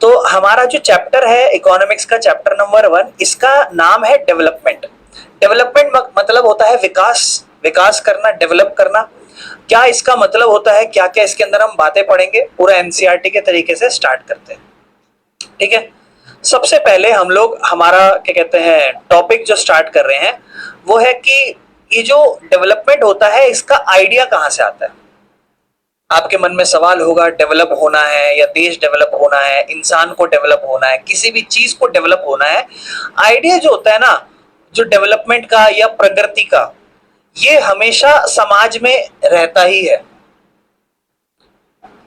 तो हमारा जो चैप्टर है इकोनॉमिक्स का चैप्टर नंबर 1, इसका नाम है डेवलपमेंट। डेवलपमेंट मतलब होता है विकास, विकास करना, डेवलप करना। क्या इसका मतलब होता है, क्या क्या इसके अंदर हम बातें पढ़ेंगे, पूरा एनसीईआरटी के तरीके से स्टार्ट करते हैं। ठीक है, सबसे पहले हम लोग हमारा क्या कहते हैं टॉपिक जो स्टार्ट कर रहे हैं वो है कि ये जो डेवलपमेंट होता है इसका आइडिया कहां से आता है। आपके मन में सवाल होगा, डेवलप होना है या देश डेवलप होना है, इंसान को डेवलप होना है, किसी भी चीज को डेवलप होना है। आइडिया जो होता है ना, जो डेवलपमेंट का या प्रगति का, ये हमेशा समाज में रहता ही है।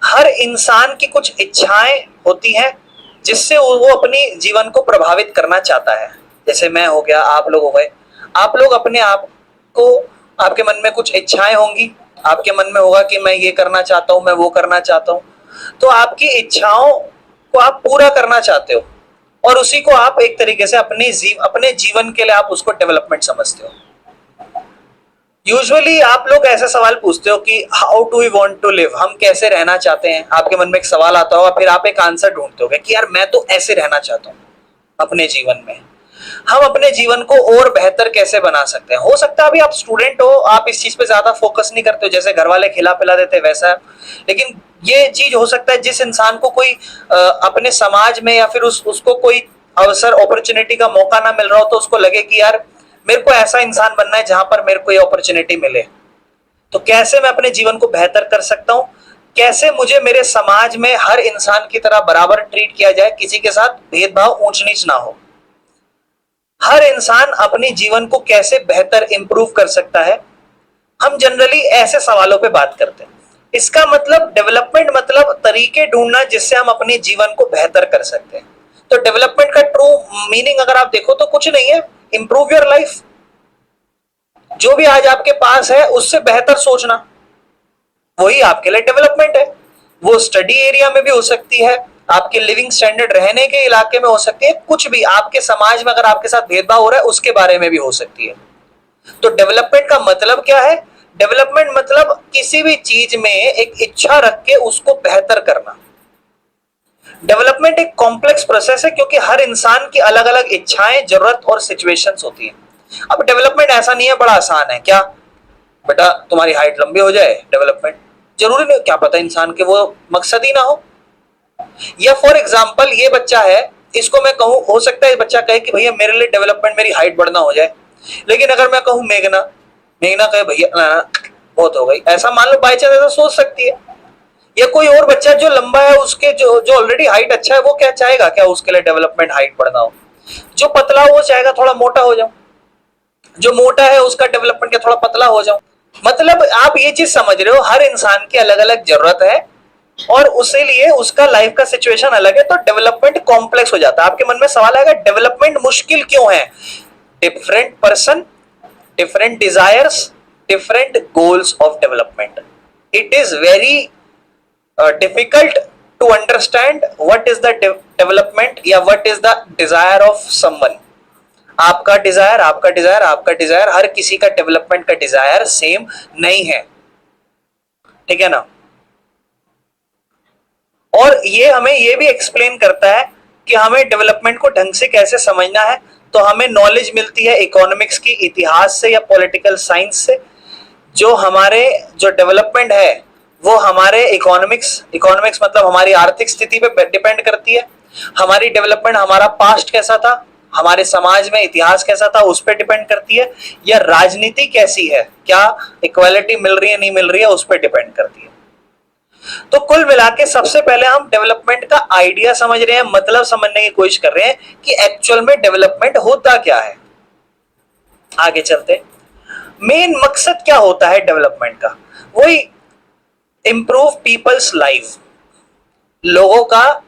हर इंसान की कुछ इच्छाएं होती हैं जिससे वो अपनी जीवन को प्रभावित करना चाहता है। जैसे मैं हो गया, आप लोग हो गए। आप लोग अपने आप को, आपके मन में कुछ इच्छाएं होंगी, आपके मन में होगा कि मैं ये करना चाहता हूं, मैं वो करना चाहता हूं। तो आपकी इच्छाओं को आप पूरा करना चाहते हो और उसी को आप एक तरीके से अपने जीवन के लिए आप उसको डेवलपमेंट समझते हो। यूजुअली आप लोग ऐसे सवाल पूछते हो कि how do we want to live, हम कैसे रहना चाहते हैं। आपके मन में एक सवाल आता होगा, फिर आप एक आंसर ढूंढते होगे कि यार मैं तो ऐसे रहना चाहता हूं अपने जीवन में। हम अपने जीवन को और बेहतर कैसे बना सकते हैं। हो सकता है अभी आप स्टूडेंट हो, आप इस चीज पे ज्यादा फोकस नहीं करते हो, जैसे घर वाले खिला पिला देते वैसा। लेकिन ये चीज हो सकता है जिस इंसान को कोई अपने समाज में या फिर उसको कोई अवसर, अपॉर्चुनिटी का मौका ना मिल रहा हो, तो उसको लगे कि यार मेरे को ऐसा इंसान बनना है जहां पर मेरे को ये अपॉर्चुनिटी मिले। तो कैसे मैं अपने जीवन को बेहतर कर सकता हूं, कैसे मुझे मेरे समाज में हर इंसान की तरह बराबर ट्रीट किया जाए, किसी के साथ भेदभाव, ऊंच नीच ना हो। हर इंसान अपने जीवन को कैसे बेहतर इंप्रूव कर सकता है, हम जनरली ऐसे सवालों पे बात करते हैं। इसका मतलब डेवलपमेंट मतलब तरीके ढूंढना जिससे हम अपने जीवन को बेहतर कर सकते हैं। तो डेवलपमेंट का ट्रू मीनिंग अगर आप देखो तो कुछ नहीं है, इंप्रूव योर लाइफ। जो भी आज आपके पास है उससे बेहतर सोचना, वही आपके लिए डेवलपमेंट है। वो स्टडी एरिया में भी हो सकती है, आपके लिविंग स्टैंडर्ड रहने के इलाके में हो सकती है, कुछ भी आपके समाज में अगर आपके साथ भेदभाव हो रहा है उसके बारे में भी हो सकती है। तो डेवलपमेंट का मतलब क्या है? डेवलपमेंट मतलब किसी भी चीज में एक इच्छा रख के उसको बेहतर करना। डेवलपमेंट एक कॉम्प्लेक्स प्रोसेस है क्योंकि हर इंसान की अलग अलग इच्छाएं, जरूरत और सिचुएशंस होती हैं। अब डेवलपमेंट ऐसा नहीं है बड़ा आसान है, क्या बेटा तुम्हारी हाइट लंबी हो जाए डेवलपमेंट, जरूरी नहीं, क्या पता इंसान के वो मकसद ही ना हो। या फॉर एग्जाम्पल ये बच्चा है, इसको मैं कहूं, हो सकता है बच्चा कहे कि भैया मेरे लिए डेवलपमेंट मेरी हाइट बढ़ना हो जाए। लेकिन अगर मैं कहूं मेघना, मेघना कहे भैया बहुत हो गई, ऐसा मान लो बाई चांस ऐसा सोच सकती है। या कोई और बच्चा जो लंबा है, उसके जो जो ऑलरेडी हाइट अच्छा है, वो क्या चाहेगा, क्या उसके लिए डेवलपमेंट हाइट बढ़ना हो। जो पतला हो वो चाहेगा थोड़ा मोटा हो जाऊं, जो मोटा है उसका डेवलपमेंट क्या थोड़ा पतला हो जाऊं। मतलब आप ये चीज समझ रहे हो, हर इंसान की अलग अलग जरूरत है और उसी लिए उसका लाइफ का सिचुएशन अलग है। तो डेवलपमेंट कॉम्प्लेक्स हो जाता है। आपके मन में सवाल आएगा डेवलपमेंट मुश्किल क्यों है? Different person, different desires, different goals of development. It is very difficult to understand what is the development या what is the desire of someone. आपका डिजायर, आपका डिजायर, आपका डिजायर, हर किसी का डेवलपमेंट का डिजायर सेम नहीं है, ठीक है ना। और ये हमें ये भी एक्सप्लेन करता है कि हमें डेवलपमेंट को ढंग से कैसे समझना है। तो हमें नॉलेज मिलती है इकोनॉमिक्स की, इतिहास से या पॉलिटिकल साइंस से। जो हमारे जो डेवलपमेंट है वो हमारे इकोनॉमिक्स मतलब हमारी आर्थिक स्थिति पे डिपेंड करती है। हमारी डेवलपमेंट हमारा पास्ट कैसा था, हमारे समाज में इतिहास कैसा था, उस पर डिपेंड करती है। या राजनीति कैसी है, क्या इक्वालिटी मिल रही है नहीं मिल रही है, उस पर डिपेंड करती है। तो कुल मिला के सबसे पहले हम डेवलपमेंट का आइडिया समझ रहे हैं, मतलब समझने की कोशिश कर रहे हैं कि एक्चुअल में डेवलपमेंट होता क्या है। आगे चलते, मेन मकसद क्या होता है डेवलपमेंट का? वही इंप्रूव पीपल्स लाइफ, लोगों का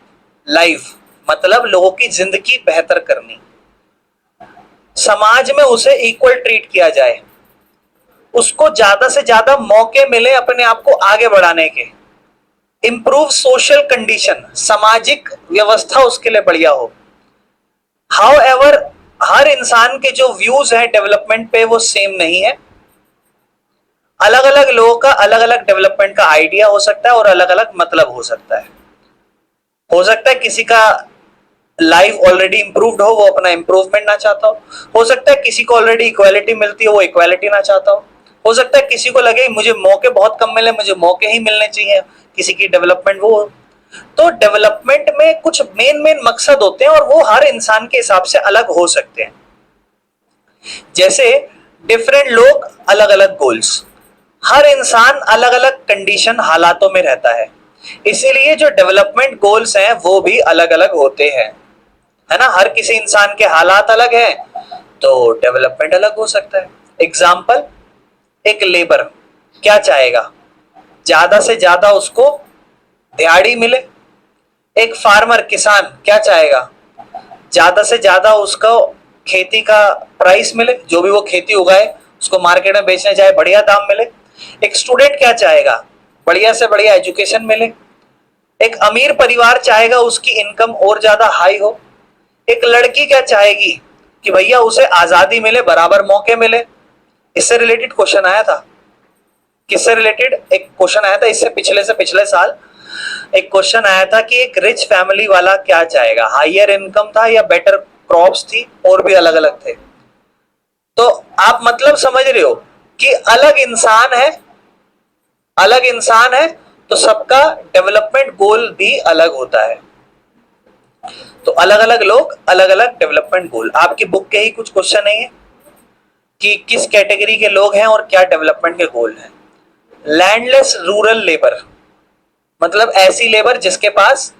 लाइफ मतलब लोगों की जिंदगी बेहतर करनी, समाज में उसे इक्वल ट्रीट किया जाए, उसको ज्यादा से ज्यादा मौके मिले अपने आप को आगे बढ़ाने के, इंप्रूव सोशल कंडीशन, सामाजिक व्यवस्था उसके लिए बढ़िया हो। हाउएवर हर इंसान के जो व्यूज हैं डेवलपमेंट पे वो सेम नहीं है। अलग अलग लोगों का अलग अलग डेवलपमेंट का आइडिया हो सकता है और अलग अलग मतलब हो सकता है। हो सकता है किसी का लाइफ ऑलरेडी इंप्रूव्ड हो, वो अपना इंप्रूवमेंट ना चाहता हो सकता है किसी को ऑलरेडी इक्वालिटी मिलती हो, वो इक्वालिटी ना चाहता हो सकता है किसी को लगे मुझे मौके बहुत कम मिले, मुझे मौके ही मिलने चाहिए, किसी की डेवलपमेंट वो। तो डेवलपमेंट में कुछ मेन मेन मकसद होते हैं और वो हर इंसान के हिसाब से अलग हो सकते हैं। जैसे डिफरेंट लोग अलग अलग गोल्स, हर इंसान अलग अलग कंडीशन हालातों में रहता है, इसीलिए जो डेवलपमेंट गोल्स हैं वो भी अलग अलग होते हैं, है ना। हर किसी इंसान के हालात अलग हैं तो डेवलपमेंट अलग हो सकता है। एग्जाम्पल, एक लेबर क्या चाहेगा, ज्यादा से ज्यादा उसको दिहाड़ी मिले। एक फार्मर किसान क्या चाहेगा, ज्यादा से ज्यादा उसको खेती का प्राइस मिले, जो भी वो खेती उगाए उसको मार्केट में बेचने जाए बढ़िया दाम मिले। एक स्टूडेंट क्या चाहेगा, बढ़िया से बढ़िया एजुकेशन मिले। एक अमीर परिवार चाहेगा उसकी इनकम और ज्यादा हाई हो। एक लड़की क्या चाहेगी कि भैया उसे आजादी मिले, बराबर मौके मिले। इससे रिलेटेड क्वेश्चन आया था, किससे रिलेटेड एक क्वेश्चन आया था इससे पिछले साल एक क्वेश्चन आया था कि एक रिच फैमिली वाला क्या चाहेगा, हायर इनकम था या बेटर क्रॉप्स थी, और भी अलग अलग थे। तो आप मतलब समझ रहे हो कि अलग इंसान है तो सबका डेवलपमेंट गोल भी अलग होता है। तो अलग अलग लोग अलग अलग डेवलपमेंट गोल। आपकी बुक के ही कुछ क्वेश्चन नहीं है कि किस कैटेगरी के लोग हैं और क्या डेवलपमेंट के गोल हैं। लैंडलेस रूरल लेबर मतलब ऐसी लेबर जिसके पास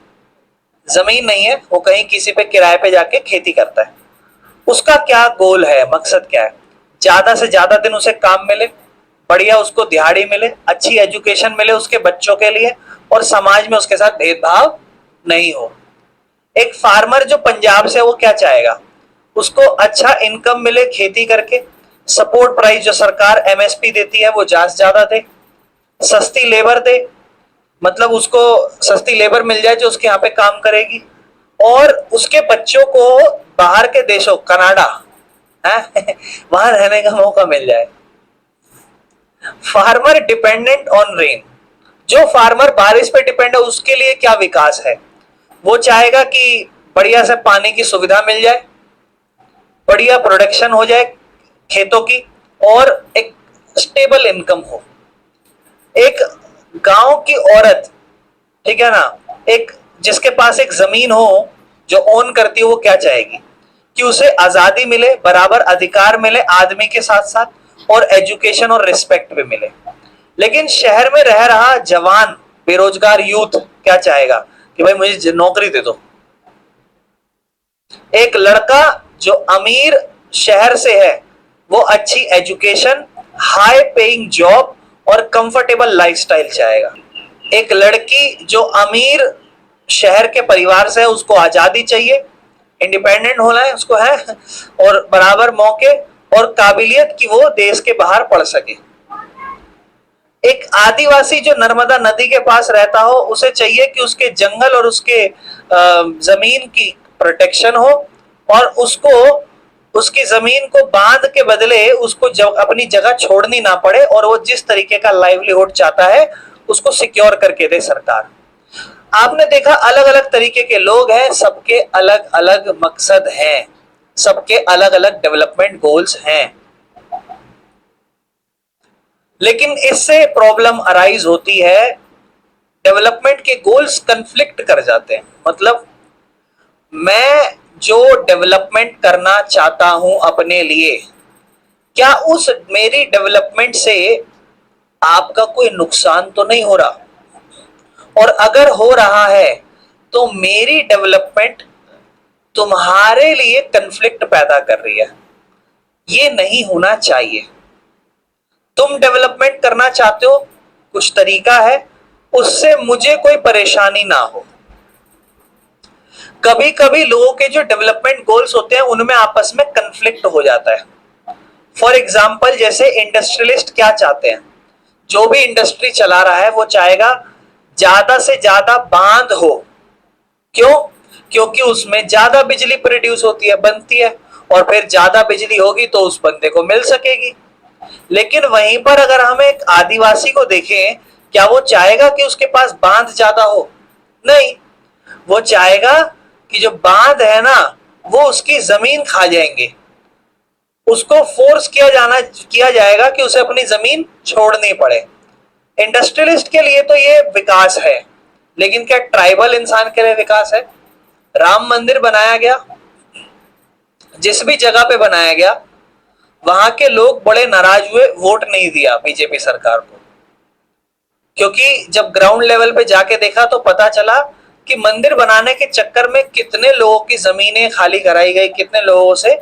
जमीन नहीं है, वो कहीं किसी पे किराए पे जाके खेती करता है, उसका क्या गोल है, मकसद क्या है। ज्यादा से ज्यादा दिन उसे काम मिले, बढ़िया उसको दिहाड़ी मिले, अच्छी एजुकेशन मिले उसके बच्चों के लिए, और समाज में उसके साथ भेदभाव नहीं हो। एक फार्मर जो पंजाब से, वो क्या चाहेगा, उसको अच्छा इनकम मिले खेती करके, सपोर्ट प्राइस जो सरकार एमएसपी देती है वो ज्यादा दे, सस्ती लेबर दे, मतलब उसको सस्ती लेबर मिल जाए जो उसके यहाँ पे काम करेगी, और उसके बच्चों को बाहर के देशों कनाडा है वहां रहने का मौका मिल जाए। फार्मर डिपेंडेंट ऑन रेन, जो फार्मर बारिश पे डिपेंड है उसके लिए क्या विकास है, वो चाहेगा कि बढ़िया से पानी की सुविधा मिल जाए, बढ़िया प्रोडक्शन हो जाए खेतों की, और एक स्टेबल इनकम हो। एक गांव की औरत, ठीक है ना, एक जिसके पास एक जमीन हो जो ओन करती है, वो क्या चाहेगी कि उसे आजादी मिले, बराबर अधिकार मिले आदमी के साथ साथ, और एजुकेशन और रिस्पेक्ट भी मिले। लेकिन शहर में रह रहा जवान बेरोजगार यूथ क्या चाहेगा कि भाई मुझे नौकरी दे दो। एक लड़का जो अमीर शहर से है वो अच्छी एजुकेशन, हाई पेइंग जॉब और कंफर्टेबल लाइफस्टाइल चाहेगा। एक लड़की जो अमीर शहर के परिवार से है उसको आजादी चाहिए, इंडिपेंडेंट होना है उसको, है, और बराबर मौके और काबिलियत की वो देश के बाहर पढ़ सके। एक आदिवासी जो नर्मदा नदी के पास रहता हो उसे चाहिए कि उसके जंगल और उसके जमीन की प्रोटेक्शन हो, और उसको उसकी जमीन को बांध के बदले उसको अपनी जगह छोड़नी ना पड़े, और वो जिस तरीके का लाइवलीहुड चाहता है उसको सिक्योर करके दे सरकार। आपने देखा अलग अलग तरीके के लोग हैं, सबके अलग अलग मकसद हैं, सबके अलग अलग डेवलपमेंट गोल्स हैं। लेकिन इससे प्रॉब्लम अराइज होती है, डेवलपमेंट के गोल्स कंफ्लिक्ट कर जाते हैं। मतलब मैं जो डेवलपमेंट करना चाहता हूं अपने लिए, क्या उस मेरी डेवलपमेंट से आपका कोई नुकसान तो नहीं हो रहा, और अगर हो रहा है तो मेरी डेवलपमेंट तुम्हारे लिए कंफ्लिक्ट पैदा कर रही है, ये नहीं होना चाहिए। तुम डेवलपमेंट करना चाहते हो, कुछ तरीका है, उससे मुझे कोई परेशानी ना हो। कभी कभी लोगों के जो डेवलपमेंट गोल्स होते हैं उनमें आपस में कंफ्लिक्ट हो जाता है। फॉर एग्जाम्पल, जैसे इंडस्ट्रियलिस्ट क्या चाहते हैं, जो भी इंडस्ट्री चला रहा है वो चाहेगा ज्यादा से ज्यादा बांध हो। क्यों? क्योंकि उसमें ज्यादा बिजली प्रोड्यूस होती है, बनती है, और फिर ज्यादा बिजली होगी तो उस बंदे को मिल सकेगी। लेकिन वहीं पर अगर हम एक आदिवासी को देखें, क्या वो चाहेगा कि उसके पास बांध ज्यादा हो? नहीं, वो चाहेगा कि जो बांध है ना वो उसकी जमीन खा जाएंगे, उसको फोर्स किया जाएगा कि उसे अपनी जमीन छोड़नी पड़े। इंडस्ट्रियलिस्ट के लिए तो ये विकास है, लेकिन क्या ट्राइबल इंसान के लिए विकास है? राम मंदिर बनाया गया, जिस भी जगह पे बनाया गया वहां के लोग बड़े नाराज हुए, वोट नहीं दिया बीजेपी सरकार को, क्योंकि जब ग्राउंड लेवल पे जाके देखा तो पता चला कि मंदिर बनाने के चक्कर में कितने लोगों की जमीनें खाली कराई गई, कितने लोगों से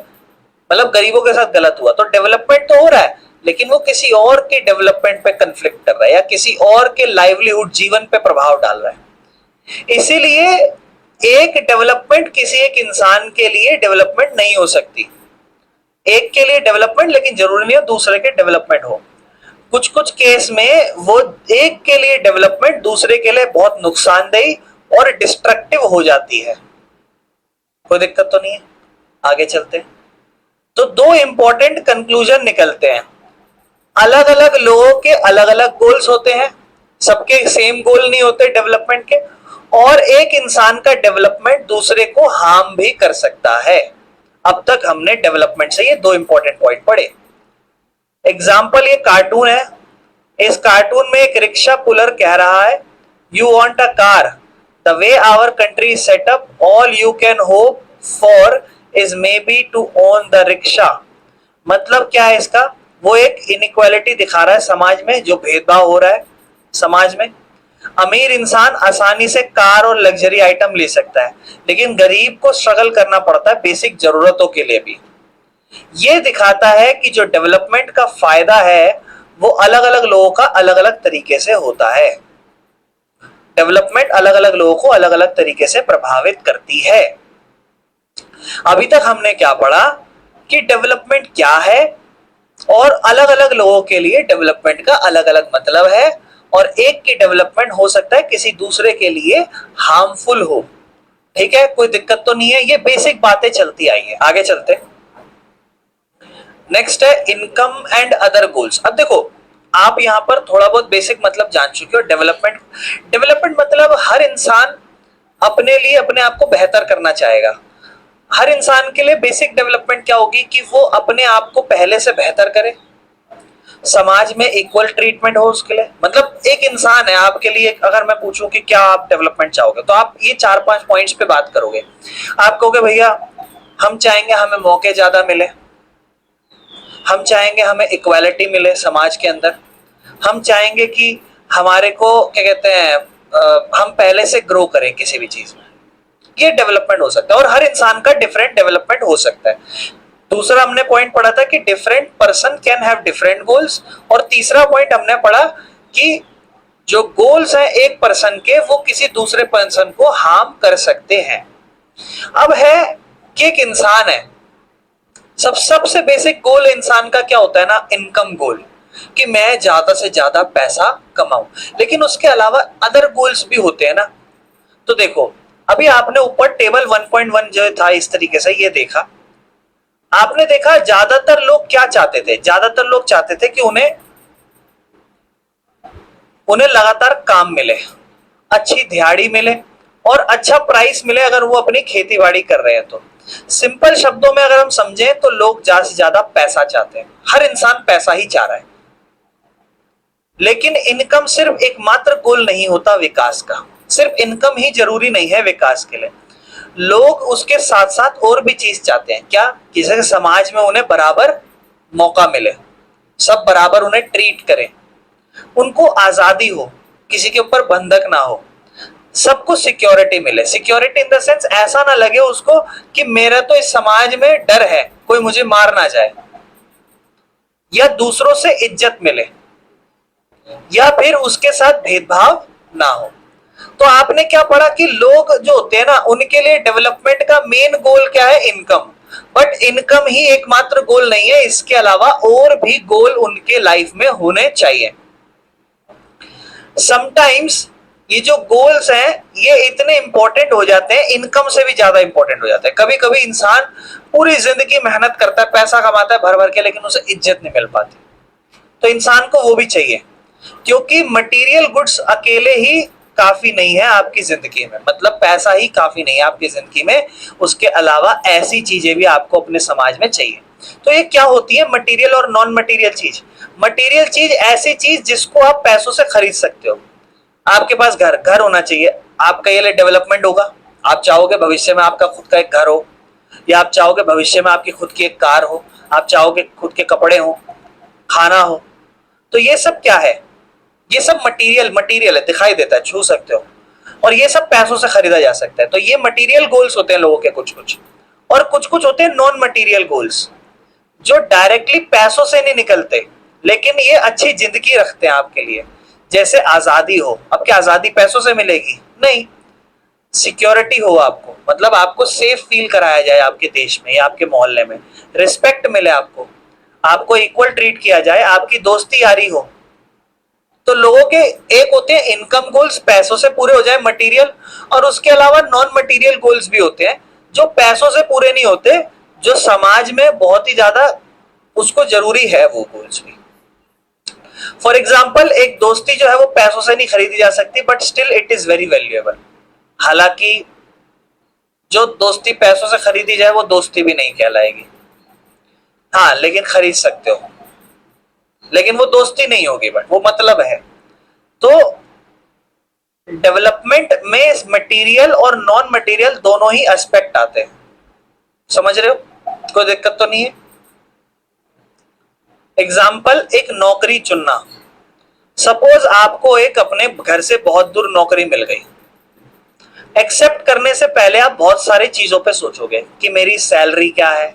मतलब गरीबों के साथ गलत हुआ। तो डेवलपमेंट तो हो रहा है, लेकिन वो किसी और के डेवलपमेंट पे कंफ्लिक्ट कर रहा है या किसी और के लाइवलीहुड जीवन पे प्रभाव डाल रहा है। इसीलिए एक डेवलपमेंट किसी एक इंसान के लिए डेवलपमेंट नहीं हो सकती। एक के लिए डेवलपमेंट, लेकिन जरूरी नहीं है दूसरे के डेवलपमेंट हो। कुछ कुछ केस में वो एक के लिए डेवलपमेंट दूसरे के लिए बहुत नुकसानदेही और डिस्ट्रक्टिव हो जाती है। कोई दिक्कत तो नहीं है? आगे चलते हैं। तो दो इंपॉर्टेंट कंक्लूजन निकलते हैं। अलग अलग लोगों के अलग अलग गोल्स होते हैं, सबके सेम गोल नहीं होते डेवलपमेंट के, और एक इंसान का डेवलपमेंट दूसरे को हार्म भी कर सकता है। अब तक हमने डेवलपमेंट से ये दो इंपॉर्टेंट पॉइंट पढ़े। एग्जाम्पल, ये कार्टून है। इस कार्टून में एक रिक्शा पुलर कह रहा है, you want a car, the way our country set up, all you can hope for is maybe to own the rickshaw. मतलब क्या है इसका? वो एक इनइक्वालिटी दिखा रहा है समाज में, जो भेदभाव हो रहा है समाज में। अमीर इंसान आसानी से कार और लग्जरी आइटम ले सकता है, लेकिन गरीब को स्ट्रगल करना पड़ता है बेसिक जरूरतों के लिए भी। ये दिखाता है कि जो डेवलपमेंट का फायदा है वो अलग अलग लोगों का अलग अलग तरीके से होता है। डेवलपमेंट अलग अलग लोगों को अलग अलग तरीके से प्रभावित करती है। अभी तक हमने क्या पढ़ा कि डेवलपमेंट क्या है, और अलग अलग लोगों के लिए डेवलपमेंट का अलग अलग मतलब है, और एक की डेवलपमेंट हो सकता है किसी दूसरे के लिए हार्मफुल हो। ठीक है, कोई दिक्कत तो नहीं है? ये बेसिक बातें चलती आई है। आगे चलते। नेक्स्ट है इनकम एंड अदर गोल्स। अब देखो, आप यहां पर थोड़ा बहुत बेसिक मतलब जान चुके हो। डेवलपमेंट, डेवलपमेंट मतलब हर इंसान अपने लिए अपने आप को बेहतर करना चाहेगा। हर इंसान के लिए बेसिक डेवलपमेंट क्या होगी कि वो अपने आप को पहले से बेहतर करे, समाज में इक्वल ट्रीटमेंट हो उसके लिए। मतलब एक इंसान है, आपके लिए अगर मैं पूछूं कि क्या आप डेवलपमेंट चाहोगे, तो आप ये 4-5 पॉइंट्स पे बात करोगे। आप कहोगे भैया हम चाहेंगे हमें मौके ज्यादा मिले, हम चाहेंगे हमें इक्वालिटी मिले समाज के अंदर, हम चाहेंगे कि हमारे को क्या कहते हैं हम पहले से ग्रो करें किसी भी चीज में। ये डेवलपमेंट हो सकता है, और हर इंसान का डिफरेंट डेवलपमेंट हो सकता है। दूसरा हमने पॉइंट पढ़ा था कि different person can have different goals, और तीसरा पॉइंट हमने पढ़ा कि जो गोल्स हैं एक पर्सन के, वो किसी दूसरे पर्सन को हार्म कर सकते हैं। अब है कि एक इंसान है, सबसे बेसिक गोल इंसान का क्या होता है ना, इनकम गोल, कि मैं ज्यादा से ज्यादा पैसा कमाऊं। लेकिन उसके अलावा अदर गोल्स भी होते हैं ना। तो देखो, अभी आपने ऊपर टेबल 1.1 जो था इस तरीके से ये देखा, आपने देखा ज्यादातर लोग क्या चाहते थे? ज्यादातर लोग चाहते थे कि उन्हें लगातार काम मिले, अच्छी दिहाड़ी मिले, और अच्छा प्राइस मिले अगर वो अपनी खेती बाड़ी कर रहे हैं तो। सिंपल शब्दों में अगर हम समझें तो लोग ज्यादा से ज्यादा पैसा चाहते हैं। हर इंसान पैसा ही चाह रहा है। लेकिन इनकम सिर्फ एकमात्र गोल नहीं होता विकास का। सिर्फ इनकम ही जरूरी नहीं है विकास के लिए। लोग उसके साथ साथ और भी चीज चाहते हैं। क्या? किसी समाज में उन्हें बराबर मौका मिले, सब बराबर उन्हें ट्रीट करें, उनको आजादी हो, किसी के ऊपर बंधक ना हो, सबको सिक्योरिटी मिले। सिक्योरिटी इन द सेंस ऐसा ना लगे उसको कि मेरा तो इस समाज में डर है कोई मुझे मार ना जाए, या दूसरों से इज्जत मिले, या फिर उसके साथ भेदभाव ना हो। तो आपने क्या पढ़ा कि लोग जो होते हैं ना, उनके लिए डेवलपमेंट का मेन गोल क्या है? इनकम। बट इनकम ही एकमात्र गोल नहीं है, इसके अलावा और भी गोल उनके लाइफ में होने चाहिए। समटाइम्स ये जो गोल्स हैं ये इतने इंपॉर्टेंट हो जाते हैं, इनकम से भी ज्यादा इंपॉर्टेंट हो जाते हैं। कभी कभी इंसान पूरी जिंदगी मेहनत करता है, पैसा कमाता है भर भर के, लेकिन उसे इज्जत नहीं मिल पाती। तो इंसान को वो भी चाहिए, क्योंकि मटेरियल गुड्स अकेले ही काफी नहीं है आपकी जिंदगी में, मतलब पैसा ही काफी नहीं है आपकी जिंदगी में, उसके अलावा ऐसी चीजें भी आपको अपने समाज में चाहिए। तो ये क्या होती है मटेरियल और नॉन मटेरियल चीज? मटेरियल चीज ऐसी चीज जिसको आप पैसों से खरीद सकते हो। आपके पास घर होना चाहिए, आपका ये डेवलपमेंट होगा। आप चाहोगे भविष्य में आपका खुद का एक घर हो, या आप चाहोगे भविष्य में आपकी खुद की एक कार हो, आप चाहोगे खुद के कपड़े हो, खाना हो। तो ये सब क्या है? ये सब मटेरियल है, दिखाई देता है, छू सकते हो, और ये सब पैसों से खरीदा जा सकता है। तो ये मटेरियल गोल्स होते हैं लोगों के कुछ कुछ, और कुछ कुछ होते हैं नॉन मटेरियल गोल्स जो डायरेक्टली पैसों से नहीं निकलते, लेकिन ये अच्छी जिंदगी रखते हैं आपके लिए। जैसे आजादी हो। अब क्या आजादी पैसों से मिलेगी? नहीं। सिक्योरिटी हो आपको, मतलब आपको सेफ फील कराया जाए आपके देश में या आपके मोहल्ले में, रिस्पेक्ट मिले आपको, आपको इक्वल ट्रीट किया जाए, आपकी दोस्ती यारी हो। तो लोगों के एक होते हैं इनकम गोल्स, पैसों से पूरे हो जाए मटेरियल, और उसके अलावा नॉन मटेरियल गोल्स भी होते हैं जो पैसों से पूरे नहीं होते, जो समाज में बहुत ही ज्यादा उसको जरूरी है वो गोल्स भी। फॉर एग्जाम्पल, एक दोस्ती जो है वो पैसों से नहीं खरीदी जा सकती, but still it is very valuable. हालांकि जो दोस्ती पैसों से खरीदी जाए वो दोस्ती भी नहीं कहलाएगी, हाँ, लेकिन खरीद सकते हो, लेकिन वो दोस्ती नहीं होगी, बट वो मतलब है। तो डेवलपमेंट में मटेरियल और नॉन मटेरियल दोनों ही एस्पेक्ट आते हैं, समझ रहे हो? कोई दिक्कत तो नहीं है? एग्जाम्पल, एक नौकरी चुनना। सपोज आपको एक अपने घर से बहुत दूर नौकरी मिल गई। एक्सेप्ट करने से पहले आप बहुत सारी चीजों पे सोचोगे कि मेरी सैलरी क्या है,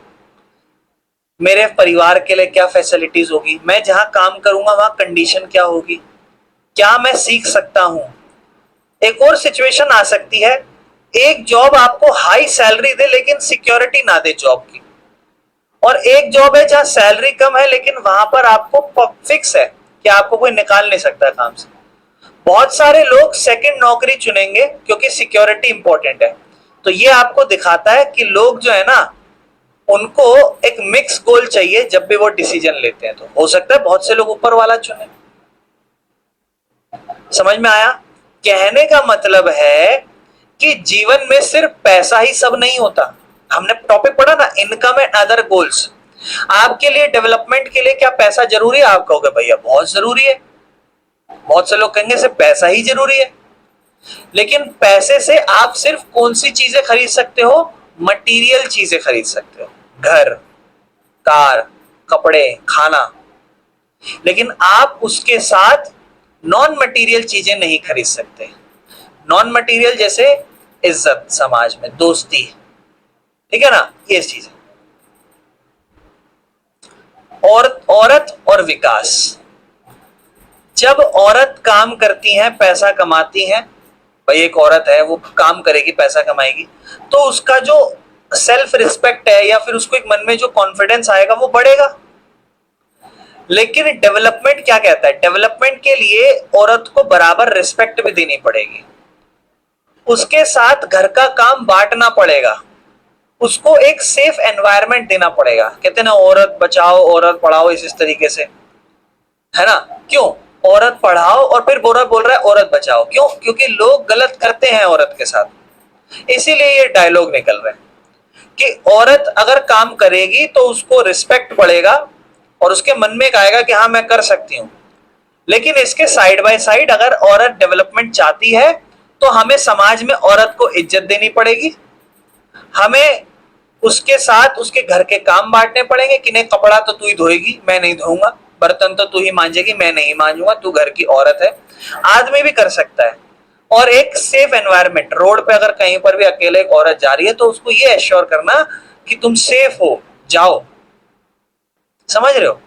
मेरे परिवार के लिए क्या फैसिलिटीज होगी, मैं जहां काम करूंगा वहां कंडीशन क्या होगी, क्या मैं सीख सकता हूं। एक और सिचुएशन आ सकती है, एक जॉब आपको हाई सैलरी दे लेकिन सिक्योरिटी ना दे जॉब की, और एक जॉब है जहां सैलरी कम है लेकिन वहां पर आपको फिक्स है कि आपको कोई निकाल नहीं सकता काम से। बहुत सारे लोग सेकंड नौकरी चुनेंगे क्योंकि सिक्योरिटी इंपॉर्टेंट है। तो ये आपको दिखाता है कि लोग जो है ना, उनको एक मिक्स गोल चाहिए जब भी वो डिसीजन लेते हैं। तो हो सकता है बहुत से लोग ऊपर वाला चुने। समझ में आया? कहने का मतलब है कि जीवन में सिर्फ पैसा ही सब नहीं होता। हमने टॉपिक पढ़ा ना, इनकम एंड अदर गोल्स। आपके लिए डेवलपमेंट के लिए क्या पैसा जरूरी है? आप कहोगे भैया बहुत जरूरी है। बहुत से लोग कहेंगे सिर्फ पैसा ही जरूरी है, लेकिन पैसे से आप सिर्फ कौन सी चीजें खरीद सकते हो? मटेरियल चीजें खरीद सकते हो, घर, कार, कपड़े, खाना। लेकिन आप उसके साथ नॉन मटेरियल चीजें नहीं खरीद सकते। नॉन मटेरियल जैसे इज्जत समाज में, दोस्ती, ठीक है ना, ये चीज। औरत और विकास। जब औरत काम करती हैं, पैसा कमाती हैं, भाई एक औरत है वो काम करेगी, पैसा कमाएगी, तो उसका जो सेल्फ रिस्पेक्ट है या फिर उसको एक मन में जो कॉन्फिडेंस आएगा वो बढ़ेगा। लेकिन डेवलपमेंट क्या कहता है? डेवलपमेंट के लिए औरत को बराबर रिस्पेक्ट भी देनी पड़ेगी, उसके साथ घर का काम बांटना पड़ेगा, उसको एक सेफ एनवायरनमेंट देना पड़ेगा। कहते हैं ना, औरत बचाओ औरत पढ़ाओ, इस तरीके से, है ना? क्यों? औरत पढ़ाओ और फिर बोल रहा है औरत बचाओ। क्यों? क्योंकि लोग गलत करते हैं औरत के साथ, इसीलिए ये डायलॉग निकल रहे हैं कि औरत अगर काम करेगी तो उसको रिस्पेक्ट बढ़ेगा और उसके मन में एक आएगा कि हाँ मैं कर सकती हूँ। लेकिन इसके साइड बाय साइड अगर औरत डेवलपमेंट चाहती है तो हमें समाज में औरत को इज्जत देनी पड़ेगी, हमें उसके साथ उसके घर के काम बांटने पड़ेंगे कि नहीं, कपड़ा तो तू ही धोएगी, मैं नहीं धोऊंगा, बर्तन तो तू ही मांजेगी, मैं नहीं मांजूंगा, तू घर की औरत है। आदमी भी कर सकता है। और एक सेफ एनवायरनमेंट, रोड पे अगर कहीं पर भी अकेले एक औरत जा रही है तो उसको ये एश्योर करना कि तुम सेफ हो, जाओ। समझ रहे हो?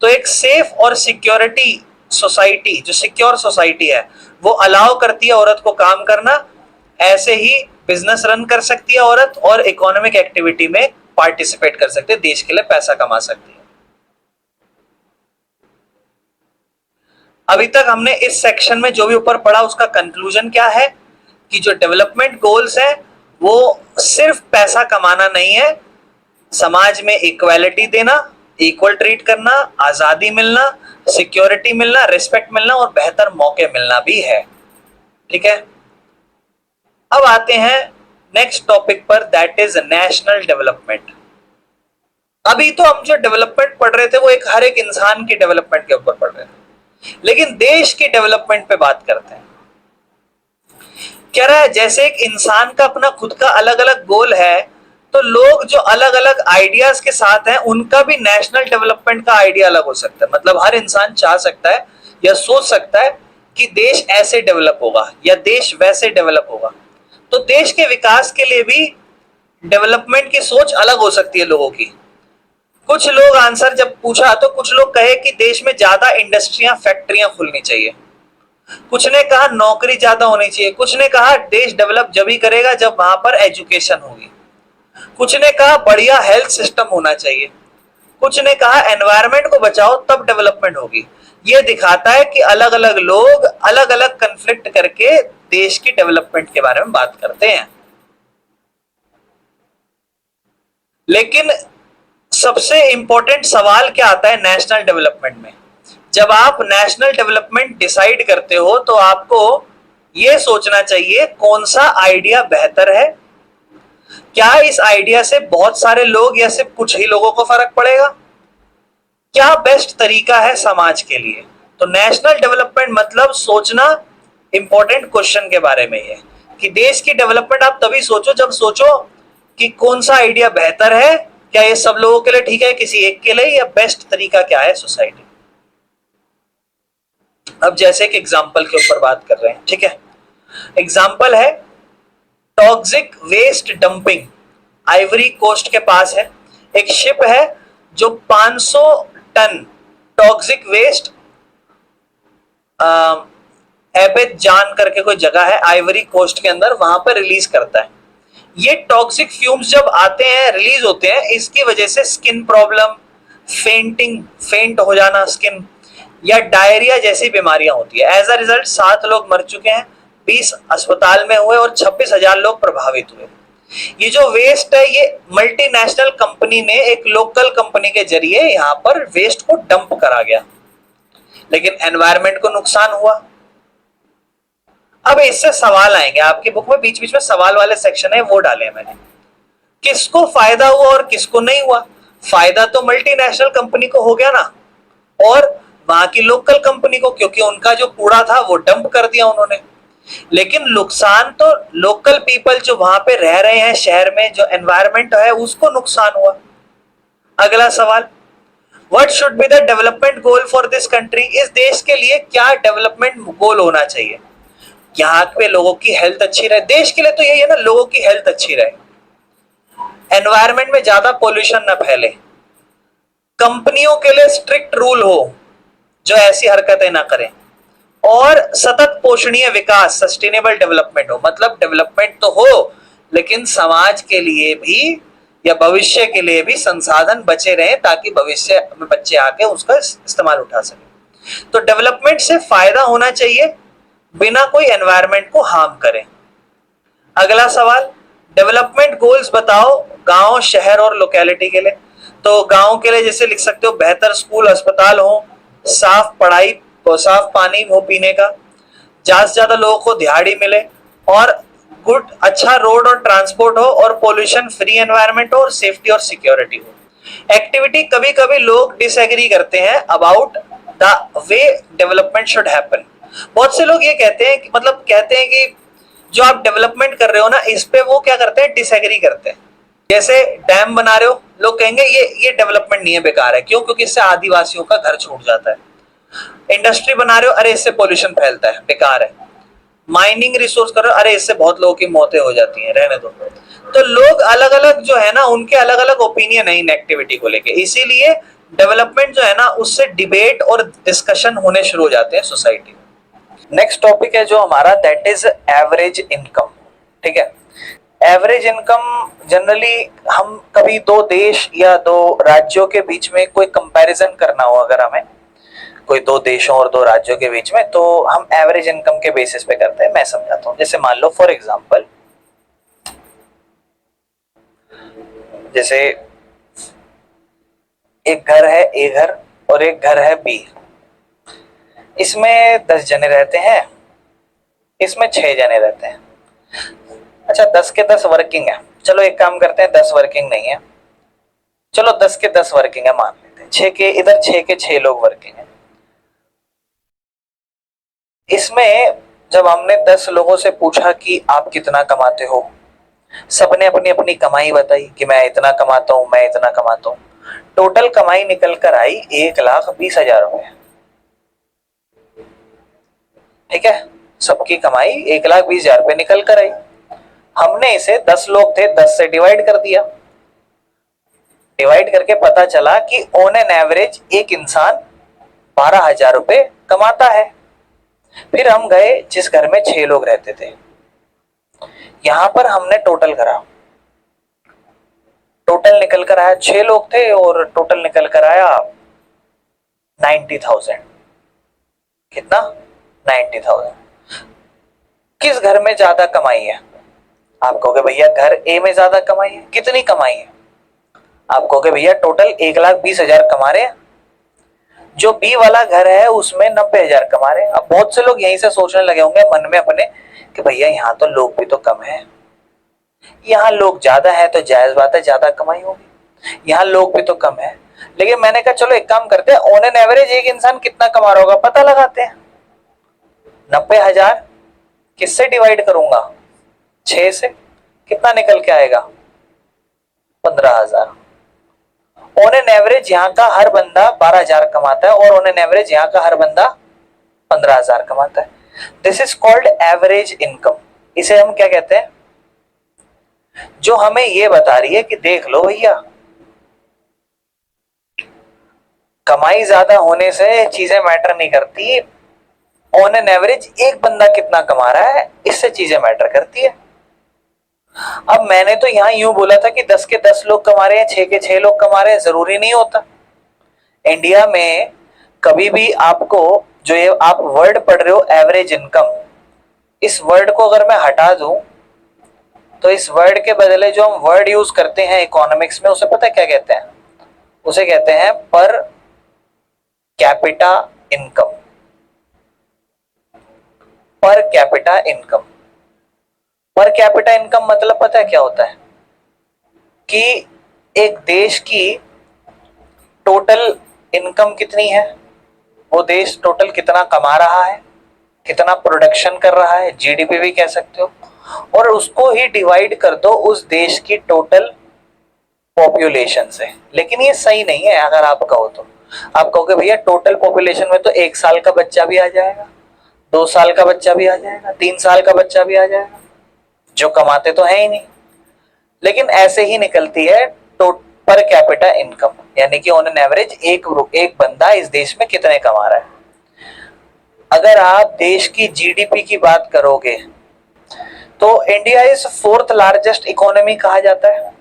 तो एक सेफ और सिक्योरिटी सोसाइटी, जो सिक्योर सोसाइटी है, वो अलाउ करती है औरत को काम करना। ऐसे ही बिजनेस रन कर सकती है औरत और इकोनॉमिक एक्टिविटी में पार्टिसिपेट कर सकती है, देश के लिए पैसा कमा सकती है। अभी तक हमने इस सेक्शन में जो भी ऊपर पढ़ा उसका कंक्लूजन क्या है कि जो डेवलपमेंट गोल्स है वो सिर्फ पैसा कमाना नहीं है, समाज में इक्वालिटी देना, इक्वल ट्रीट करना, आजादी मिलना, सिक्योरिटी मिलना, रिस्पेक्ट मिलना और बेहतर मौके मिलना भी है। ठीक है, अब आते हैं नेक्स्ट टॉपिक पर, दैट इज नेशनल डेवलपमेंट। अभी तो हम जो डेवलपमेंट पढ़ रहे थे वो एक हर एक इंसान की डेवलपमेंट के ऊपर पढ़ रहे थे, लेकिन देश की डेवलपमेंट पे बात करते हैं। कह रहा है जैसे एक इंसान का अपना खुद का अलग अलग गोल है, तो लोग जो अलग अलग आइडियाज के साथ हैं उनका भी नेशनल डेवलपमेंट का आइडिया अलग हो सकता है। मतलब हर इंसान चाह सकता है या सोच सकता है कि देश ऐसे डेवलप होगा या देश वैसे डेवलप होगा। तो देश के विकास के लिए भी डेवलपमेंट की सोच अलग हो सकती है लोगों की। कुछ लोग आंसर जब पूछा तो कुछ लोग कहे कि देश में ज्यादा इंडस्ट्रियां फैक्ट्रियां खुलनी चाहिए, कुछ ने कहा नौकरी ज्यादा होनी चाहिए, कुछ ने कहा देश डेवलप जब ही करेगा जब वहां पर एजुकेशन होगी, कुछ ने कहा बढ़िया हेल्थ सिस्टम होना चाहिए, कुछ ने कहा एनवायरनमेंट को बचाओ तब डेवलपमेंट होगी। ये दिखाता है कि अलग अलग लोग अलग अलग कन्फ्लिक्ट करके देश की डेवलपमेंट के बारे में बात करते हैं। लेकिन सबसे इंपॉर्टेंट सवाल क्या आता है नेशनल डेवलपमेंट में? जब आप नेशनल डेवलपमेंट डिसाइड करते हो तो आपको यह सोचना चाहिए कौन सा आइडिया बेहतर है, क्या इस आइडिया से बहुत सारे लोग या सिर्फ कुछ ही लोगों को फर्क पड़ेगा, क्या बेस्ट तरीका है समाज के लिए। तो नेशनल डेवलपमेंट मतलब सोचना इंपॉर्टेंट क्वेश्चन के बारे में है कि देश की डेवलपमेंट आप तभी सोचो जब सोचो कि कौन सा आइडिया बेहतर है, क्या ये सब लोगों के लिए ठीक है, किसी एक के लिए, या बेस्ट तरीका क्या है सोसाइटी। अब जैसे एक एग्जांपल के ऊपर बात कर रहे हैं, ठीक है, एग्जांपल है toxic waste dumping. Ivory Coast के पास है एक शिप है जो 500 टन टॉक्सिक वेस्ट एबेजान करके कोई जगह है आइवरी कोस्ट के अंदर, वहां पर रिलीज करता है। ये टॉक्सिक फ्यूम्स जब आते हैं रिलीज होते हैं, इसकी वजह से स्किन प्रॉब्लम, फेंट हो जाना स्किन, या डायरिया जैसी बीमारियां होती है। एज अ रिजल्ट 7 लोग मर चुके हैं, 20 अस्पताल में हुए और 26,000 लोग प्रभावित हुए। ये जो वेस्ट है ये मल्टीनेशनल कंपनी ने एक लोकल कंपनी के जरिए यहां पर वेस्ट को डंप करा गया, लेकिन एनवायरनमेंट को नुकसान हुआ। अब इससे सवाल आएंगे, आपकी बुक में बीच बीच में सवाल वाले सेक्शन है वो डाले मैंने, किसको फायदा हुआ और किसको नहीं हुआ। फायदा तो मल्टीनेशनल कंपनी को हो गया ना, और वहां की लोकल कंपनी को, क्योंकि उनका जो कूड़ा था वो डंप कर दिया उन्होंने। लेकिन नुकसान तो लोकल पीपल जो वहां पे रह रहे हैं शहर में, जो एनवायरनमेंट है उसको नुकसान हुआ। अगला सवाल, what should be the development goal for this country. इस देश के लिए क्या डेवलपमेंट गोल होना चाहिए? यहाँ पे लोगों की हेल्थ अच्छी रहे, देश के लिए तो यही है ना, लोगों की हेल्थ अच्छी रहे, एनवायरनमेंट में ज्यादा पोल्यूशन न फैले, कंपनियों के लिए स्ट्रिक्ट रूल हो जो ऐसी हरकतें ना करें, और सतत पोषणीय विकास सस्टेनेबल डेवलपमेंट हो। मतलब डेवलपमेंट तो हो लेकिन समाज के लिए भी या भविष्य के लिए भी संसाधन बचे रहें ताकि भविष्य में बच्चे आके उसका इस्तेमाल उठा सके। तो डेवलपमेंट से फायदा होना चाहिए बिना कोई एनवायरनमेंट को हार्म करे। अगला सवाल, डेवलपमेंट गोल्स बताओ गांव, शहर और लोकेलिटी के लिए। तो गांव के लिए जैसे लिख सकते हो बेहतर स्कूल अस्पताल हो, साफ पढ़ाई, साफ पानी हो पीने का, ज्यादा से ज्यादा लोगों को दिहाड़ी मिले, और गुड अच्छा रोड और ट्रांसपोर्ट हो, और पोल्यूशन फ्री एनवायरनमेंट हो, और सेफ्टी और सिक्योरिटी हो। एक्टिविटी कभी कभी लोग डिसएग्री करते हैं about the way development should happen. बहुत से लोग ये कहते हैं कि मतलब कहते हैं कि जो आप डेवलपमेंट कर रहे हो ना इस पे वो क्या करते हैं, डिसएग्री करते हैं। जैसे डैम बना रहे हो, लोग कहेंगे ये डेवलपमेंट नहीं है, बेकार है। क्यों? क्योंकि इससे आदिवासियों का घर छूट जाता है। इंडस्ट्री बना रहे हो, अरे इससे पोल्यूशन फैलता है, बेकार है। माइनिंग रिसोर्स कर रहे हो, अरे इससे बहुत लोगों की मौतें हो जाती हैं, रहने दो। तो लोग अलग अलग जो है ना उनके अलग अलग ओपिनियन है इन एक्टिविटी को लेके, इसीलिए डेवलपमेंट जो है ना उससे डिबेट और डिस्कशन होने शुरू हो जाते हैं सोसाइटी में। नेक्स्ट टॉपिक है जो हमारा, दैट इज एवरेज इनकम। ठीक है, एवरेज इनकम जनरली हम कभी दो देश या दो राज्यों के बीच में कोई कंपैरिजन करना हो, अगर हमें कोई दो देशों और दो राज्यों के बीच में, तो हम एवरेज इनकम के बेसिस पे करते हैं। मैं समझाता हूँ। जैसे मान लो फॉर एग्जांपल, जैसे एक घर है ए घर और एक घर है बी, इसमें 10 जने रहते हैं। इसमें 6 जने रहते हैं। अच्छा 10 के 10 वर्किंग है, चलो एक काम करते हैं 10 वर्किंग नहीं है, चलो 10 के 10 वर्किंग है मान लेते हैं, 6 के इधर 6 के 6 लोग वर्किंग है। इसमें जब हमने 10 लोगों से पूछा कि आप कितना कमाते हो, सबने अपनी अपनी कमाई बताई कि मैं इतना कमाता हूं, मैं इतना कमाता हूं। टोटल कमाई निकल कर आई 1,20,000 रुपए। ठीक है, सबकी कमाई 1,20,000 रुपए निकल कर आई। हमने इसे 10 लोग थे 10 से डिवाइड कर दिया। डिवाइड करके पता चला कि ऑन एन एवरेज एक इंसान 12,000 रुपए कमाता है। फिर हम गए जिस घर में 6 लोग रहते थे, यहां पर हमने टोटल करा, टोटल निकल कर आया 6 लोग थे और टोटल निकल कर आया 90,000। कितना? 90,000। किस घर में ज्यादा कमाई है? आप कहोगे भैया घर ए में ज्यादा कमाई है। कितनी कमाई है? आप कहोगे भैया टोटल 1,20,000 कमा रहे हैं, जो बी वाला घर है उसमें 90,000 कमा रहे हैं। अब बहुत से लोग यहीं से सोचने लगे होंगे मन में अपने कि भैया यहाँ तो लोग भी तो कम है, यहाँ लोग ज्यादा है तो जायज बात है ज्यादा कमाई होगी, यहाँ लोग भी तो कम है। लेकिन मैंने कहा चलो एक काम करते हैं, ऑन एन एवरेज एक इंसान कितना कमा रहा होगा पता लगाते हैं। 90,000 किससे डिवाइड करूंगा? 6 से। कितना निकल के आएगा? 15,000। ऑन एन एवरेज यहाँ का हर बंदा 12,000 कमाता है और ऑन एन एवरेज यहाँ का हर बंदा 15,000 कमाता है। This is called average income. इसे हम क्या कहते हैं? जो हमें ये बता रही है कि देख लो भैया, कमाई ज्यादा होने से चीजें मैटर नहीं करती, ऑन एन एवरेज एक बंदा कितना कमा रहा है इससे चीजें मैटर करती है। अब मैंने तो यहां यूं बोला था कि 10 के 10 लोग कमा रहे हैं, 6 के 6 लोग कमा रहे हैं, जरूरी नहीं होता। इंडिया में कभी भी आपको जो ये आप वर्ड पढ़ रहे हो एवरेज इनकम, इस वर्ड को अगर मैं हटा दूं तो इस वर्ड के बदले जो हम वर्ड यूज करते हैं इकोनॉमिक्स में उसे पता है क्या कहते हैं? उसे कहते हैं पर कैपिटा इनकम। पर कैपिटा इनकम। पर कैपिटा इनकम मतलब पता है क्या होता है? कि एक देश की टोटल इनकम कितनी है, वो देश टोटल कितना कमा रहा है, कितना प्रोडक्शन कर रहा है, जीडीपी भी कह सकते हो, और उसको ही डिवाइड कर दो उस देश की टोटल पॉपुलेशन से। लेकिन ये सही नहीं है। अगर आप कहो तो आप कहोगे भैया टोटल पॉपुलेशन में तो 1 साल का बच्चा भी आ जाएगा, 2 साल का बच्चा भी आ जाएगा, 3 साल का बच्चा भी आ जाएगा, जो कमाते तो है ही नहीं। लेकिन ऐसे ही निकलती है पर कैपिटा इनकम, यानी कि ऑन एन एवरेज एक बंदा इस देश में कितने कमा रहा है। अगर आप देश की जीडीपी की बात करोगे तो India is 4th largest economy कहा जाता है।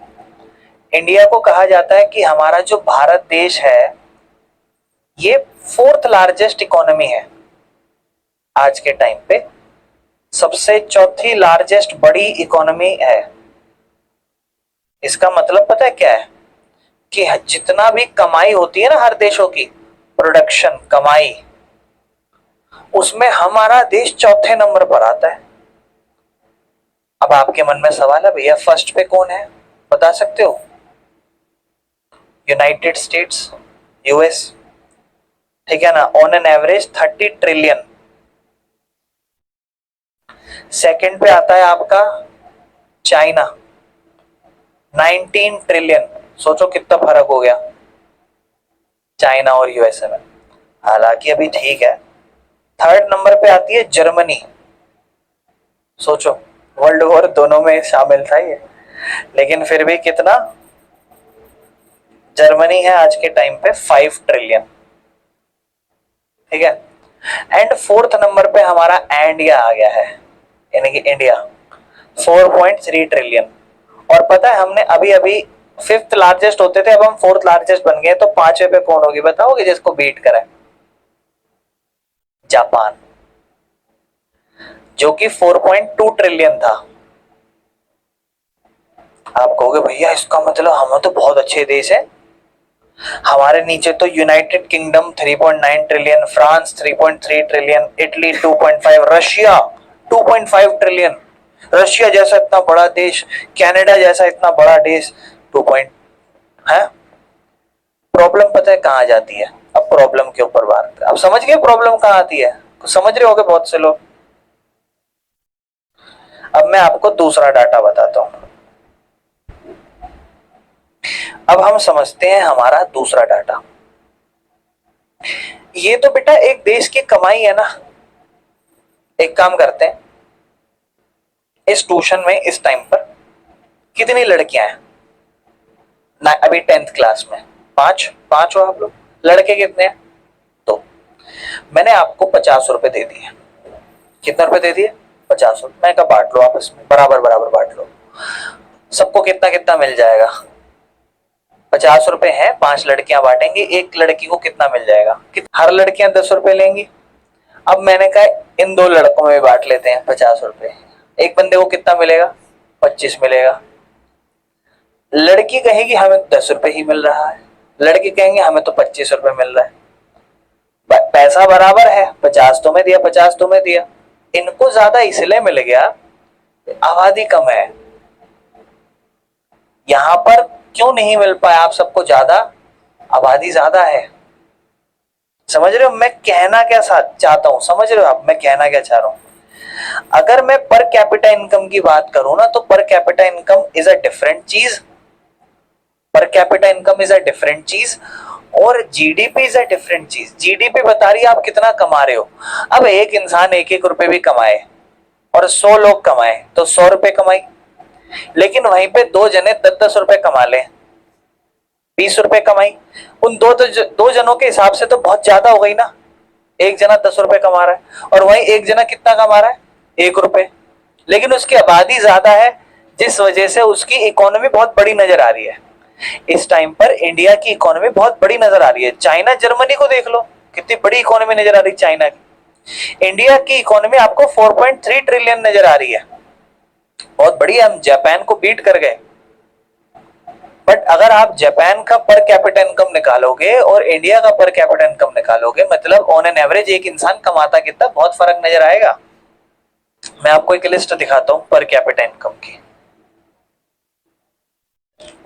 इंडिया को कहा जाता है कि हमारा जो भारत देश है ये 4th लार्जेस्ट इकोनॉमी है आज के टाइम पे, सबसे चौथी लार्जेस्ट बड़ी इकोनॉमी है। इसका मतलब पता है क्या है? कि जितना भी कमाई होती है ना हर देशों की, प्रोडक्शन कमाई, उसमें हमारा देश चौथे नंबर पर आता है। अब आपके मन में सवाल है भैया फर्स्ट पे कौन है, बता सकते हो? यूनाइटेड स्टेट्स, यूएस, ठीक है ना, on an average 30 trillion. Second पे आता है आपका चाइना, 19 ट्रिलियन। सोचो कितना फर्क हो गया चाइना और यूएसए में, हालांकि अभी ठीक है। थर्ड नंबर पे आती है जर्मनी। सोचो वर्ल्ड वॉर दोनों में शामिल था ये, लेकिन फिर भी कितना, जर्मनी है आज के टाइम पे 5 ट्रिलियन। ठीक है, एंड 4th नंबर पे हमारा इंडिया आ गया है, यानी कि इंडिया 4.3 ट्रिलियन। और पता है हमने अभी अभी 5th लार्जेस्ट होते थे, अब हम 4th लार्जेस्ट बन गए, तो 5वें पे कौन होगी बताओगे जिसको बीट करें? जापान, जो कि 4.2 ट्रिलियन था। आप कहोगे भैया इसका मतलब हम तो बहुत अच्छे देश है, हमारे नीचे तो United kingdom 3.9 trillion, France 3.3 trillion, Italy 2.5, Russia 2.5 trillion. Russia जैसा इतना बड़ा देश, कनाडा जैसा इतना बड़ा देश 2 पॉइंट है। प्रॉब्लम पता है कहां जाती है? अब प्रॉब्लम के ऊपर बात, अब समझ गए प्रॉब्लम कहां आती है? समझ रहे होगे बहुत से लोग। अब मैं आपको दूसरा डाटा बताता हूं। अब हम समझते हैं हमारा दूसरा डाटा। ये तो बेटा एक देश की कमाई है ना। एक काम करते हैं, इस ट्यूशन में इस टाइम पर कितनी लड़कियां हैं ना? अभी 10th क्लास में 5 हो आप लोग। लड़के कितने हैं? तो मैंने आपको 50 रुपए दे दिए। कितना रुपए दे दिए? 50 रुपए। मैं कहा बांट लो आपस में, बराबर बराबर बांट लो। सबको कितना कितना मिल जाएगा? 50 रुपए है, 5 लड़कियां बांटेंगी, एक लड़की को कितना मिल जाएगा? हर लड़कियां 10 रुपए लेंगी। अब मैंने कहा इन 2 लड़कों में बांट लेते हैं 50 रुपए। एक बंदे को कितना मिलेगा? 25 मिलेगा। लड़की कहेगी हमें 10 रुपए ही मिल रहा है, लड़के कहेंगे हमें तो 25 रुपए मिल रहा है। पैसा बराबर है, 50 तुम्हें दिया 50 तुम्हें दिया। इनको ज्यादा इसलिए मिल गया, आबादी कम है। यहां पर क्यों नहीं मिल पाया आप सबको ज्यादा? आबादी ज्यादा है। समझ रहे हो मैं कहना क्या चाहता हूं? समझ रहे हो आप मैं कहना क्या चाह रहा हूं? अगर मैं पर कैपिटा इनकम की बात करूं ना, तो per capita income is a different चीज। Per capita income is a different चीज और जीडीपी इज अ डिफरेंट चीज। जीडीपी बता रही है आप कितना कमा रहे हो। अब एक इंसान 1-1 रुपए भी कमाए और 100 लोग कमाए तो 100 रुपए कमाई, लेकिन वहीं पे 2 जने 10-10 रुपए कमा ले, 20 रुपए कमाई। उन दो जनों के हिसाब से तो बहुत ज्यादा हो गई ना। एक जना 10 रुपए कमा रहा है और वहीं एक जना कितना कमा रहा है? 1 रुपए। लेकिन उसकी आबादी ज्यादा है, जिस वजह से उसकी इकोनॉमी बहुत बड़ी नजर आ रही है। इस टाइम पर इंडिया की इकोनॉमी बहुत बड़ी नजर आ रही है। चाइना जर्मनी को देख लो, कितनी बड़ी इकोनॉमी नजर आ रही है चाइना की। इंडिया की इकोनॉमी आपको 4.3 ट्रिलियन नजर आ रही है, बहुत बड़ी। हम जापान को बीट कर गए। बट अगर आप जापान का पर कैपिटा इनकम निकालोगे और इंडिया का पर कैपिटा इनकम निकालोगे, मतलब ऑन एन एवरेज एक इंसान कमाता कितना, बहुत फर्क नजर आएगा। मैं आपको एक लिस्ट दिखाता हूं पर कैपिटा इनकम की,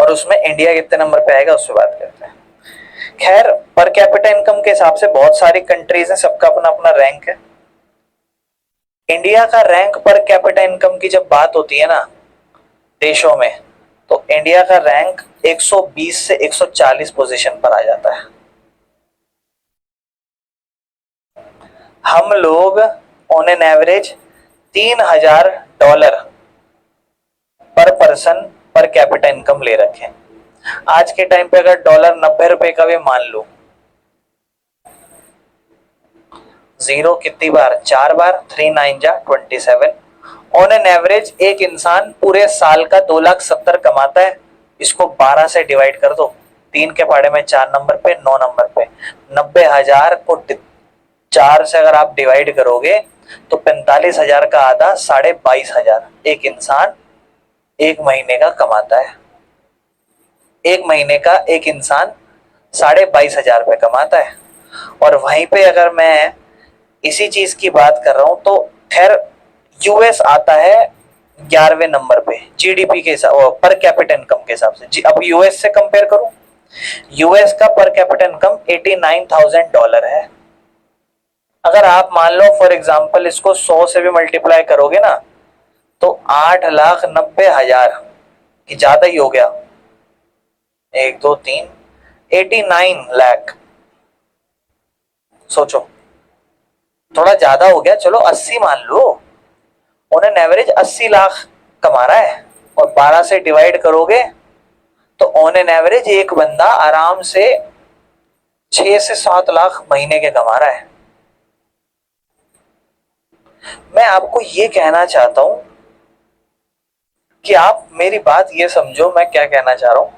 और उसमें इंडिया कितने नंबर पे आएगा उससे बात करते हैं। खैर, पर कैपिटा इनकम के हिसाब से बहुत सारी कंट्रीज हैं, सबका अपना अपना रैंक है। इंडिया का रैंक पर कैपिटा इनकम की जब बात होती है ना देशों में, तो इंडिया का रैंक 120 से 140 पोजीशन पर आ जाता है। हम लोग ऑन एन एवरेज $3000 पर पर्सन पर कैपिटा इनकम ले रखे हैं। आज के टाइम पे अगर डॉलर 90 रुपए का भी मान लो, जीरो कितनी बार? 4 बार, 3 9 जा 27। ऑन एन एवरेज एक इंसान पूरे साल का 2,70,000 कमाता है। इसको 12 से डिवाइड कर दो, 3 के पाड़े में 4 नंबर पे, 9 नंबर पे। 90,000 को 4 से अगर आप डिवाइड करोगे तो 45,000 का आधा 22,500 एक इंसान एक महीने का कमाता है। एक महीने का एक इंसान 22,500 रुपए कमाता है। और वहीं पे अगर मैं इसी चीज की बात कर रहा हूं तो खैर यूएस आता है 11वें नंबर पे जीडीपी के हिसाब पर कैपिटा इनकम के हिसाब से। अब यूएस से कंपेयर करूं, यूएस का पर कैपिटा इनकम $89,000 है। अगर आप मान लो फॉर एग्जांपल इसको 100 से भी मल्टीप्लाई करोगे ना, तो 8,90,000 की ज्यादा ही हो गया। 1 2 3 89 लाख। सोचो, थोड़ा ज्यादा हो गया, चलो 80 मान लो। ऑन एन एवरेज 80 लाख कमा रहा है, और 12 से डिवाइड करोगे तो ऑन एन एवरेज एक बंदा आराम से 6 से 7 लाख महीने के कमा रहा है। मैं आपको ये कहना चाहता हूं कि आप मेरी बात ये समझो, मैं क्या कहना चाह रहा हूं।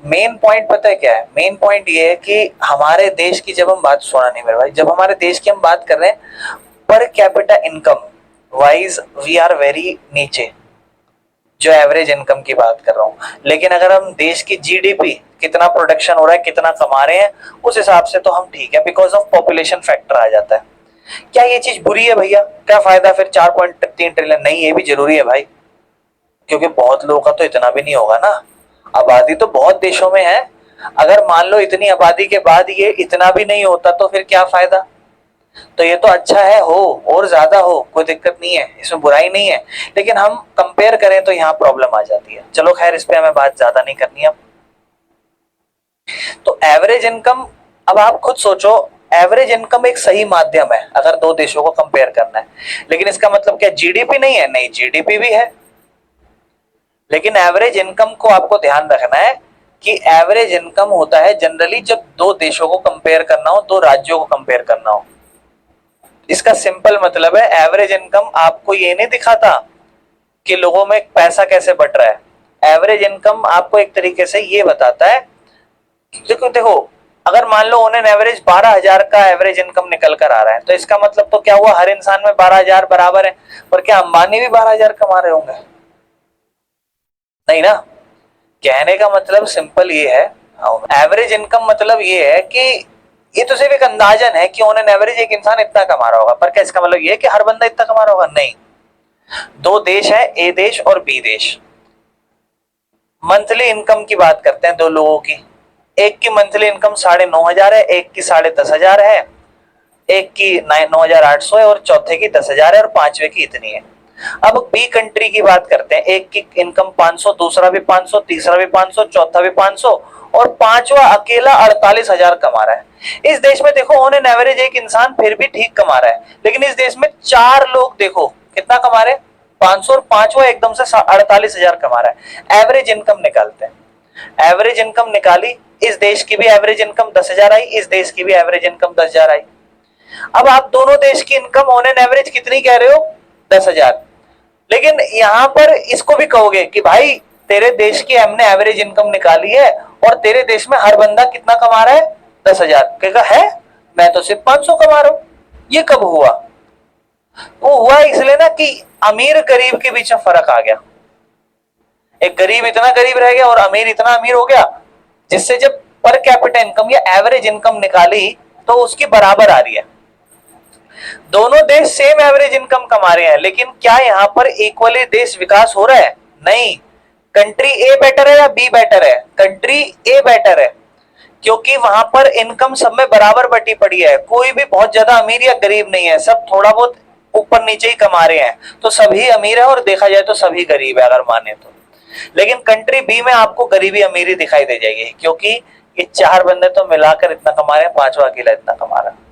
मेन पॉइंट पता है क्या है? मेन पॉइंट ये है कि हमारे देश की जब हम बात, सुना नहीं मेरे भाई, जब हमारे देश की हम बात कर रहे हैं per capita income wise we are very नीचे, जो एवरेज इनकम की बात कर रहा हूं। लेकिन अगर हम देश की जीडीपी, कितना प्रोडक्शन हो रहा है, कितना कमा रहे हैं, उस हिसाब से तो हम ठीक है, बिकॉज ऑफ पॉपुलेशन फैक्टर आ जाता है। क्या ये चीज बुरी है भैया? क्या फायदा फिर 4.3 ट्रिलियन? नहीं, ये भी जरूरी है भाई, क्योंकि बहुत लोगों का तो इतना भी नहीं होगा ना। आबादी तो बहुत देशों में है। अगर मान लो इतनी आबादी के बाद ये इतना भी नहीं होता तो फिर क्या फायदा? तो ये तो अच्छा है हो, और ज्यादा हो, कोई दिक्कत नहीं है, इसमें बुराई नहीं है। लेकिन हम कंपेयर करें तो यहाँ प्रॉब्लम आ जाती है। चलो खैर, इस पे हमें बात ज्यादा नहीं करनी है। तो एवरेज इनकम, अब आप खुद सोचो, एवरेज इनकम एक सही माध्यम है अगर दो देशों को कंपेयर करना है। लेकिन इसका मतलब क्या जीडीपी नहीं है? नहीं, जीडीपी भी है। लेकिन एवरेज इनकम को आपको ध्यान रखना है कि एवरेज इनकम होता है जनरली जब दो देशों को कंपेयर करना हो, दो राज्यों को कंपेयर करना हो। इसका सिंपल मतलब है, एवरेज इनकम आपको ये नहीं दिखाता कि लोगों में पैसा कैसे बट रहा है। एवरेज इनकम आपको एक तरीके से ये बताता है, देखो देखो, अगर मान लो ऑन एन एवरेज 12,000 का एवरेज इनकम निकल कर आ रहा है, तो इसका मतलब तो क्या हुआ, हर इंसान में 12,000 बराबर है। पर क्या अंबानी भी 12,000 कमा रहे होंगे? नहीं ना। कहने का मतलब सिंपल ये है, एवरेज इनकम मतलब ये है कि ये तो सिर्फ एक अंदाजन है कि ऑन एन एवरेज एक इंसान इतना कमा रहा होगा। पर क्या इसका मतलब ये है कि हर बंदा इतना कमा रहा होगा? नहीं। दो देश है, ए देश और बी देश। मंथली इनकम की बात करते हैं दो लोगों की। एक की मंथली इनकम 9,500 है, एक की 10,500 है, एक की 9,800 है और चौथे की 10,000 है और पांचवे की इतनी है। अब बी कंट्री की बात करते हैं। एक की इनकम 500, दूसरा भी 500, तीसरा भी 500, चौथा भी 500 और पांचवा अकेला 48,000 कमा रहा है। इस देश में देखो ऑन एन एवरेज एक इंसान फिर भी ठीक कमा रहा है, लेकिन इस देश में चार लोग देखो कितना कमा रहे हैं, 500, और पांचवा एकदम से 48,000 कमा रहा है। एवरेज इनकम निकालते हैं। एवरेज इनकम निकाली, इस देश की भी एवरेज इनकम 10,000 आई, इस देश की भी एवरेज इनकम 10,000 आई। अब आप दोनों देश की इनकम ऑन एन एवरेज कितनी कह रहे हो? 10,000। लेकिन यहां पर इसको भी कहोगे कि भाई तेरे देश की हमने एवरेज इनकम निकाली है और तेरे देश में हर बंदा कितना कमा रहा है? 10,000। कहेगा है, मैं तो सिर्फ 500 कमा रहा हूं। ये कब हुआ? वो हुआ इसलिए ना कि अमीर गरीब के बीच में फर्क आ गया। एक गरीब इतना गरीब रह गया और अमीर इतना अमीर हो गया, जिससे जब पर कैपिटा इनकम या एवरेज इनकम निकाली तो उसकी बराबर आ रही है। दोनों देश सेम एवरेज इनकम कमा रहे हैं, लेकिन क्या यहां पर इक्वली देश विकास हो रहा है? नहीं। कंट्री ए बेटर है या बी बेटर है? कंट्री ए बेटर है, क्योंकि वहां पर इनकम सब में बराबर बटी पड़ी है। कोई भी बहुत ज्यादा अमीर या गरीब नहीं है, सब थोड़ा बहुत ऊपर नीचे ही कमा रहे हैं। तो सभी अमीर है और देखा जाए तो सभी गरीब है अगर माने तो। लेकिन कंट्री बी में आपको गरीबी अमीरी दिखाई दे जाएगी, क्योंकि ये चार बंदे तो मिलाकर इतना कमा रहे हैं, पांचवा अकेला इतना कमा रहा है।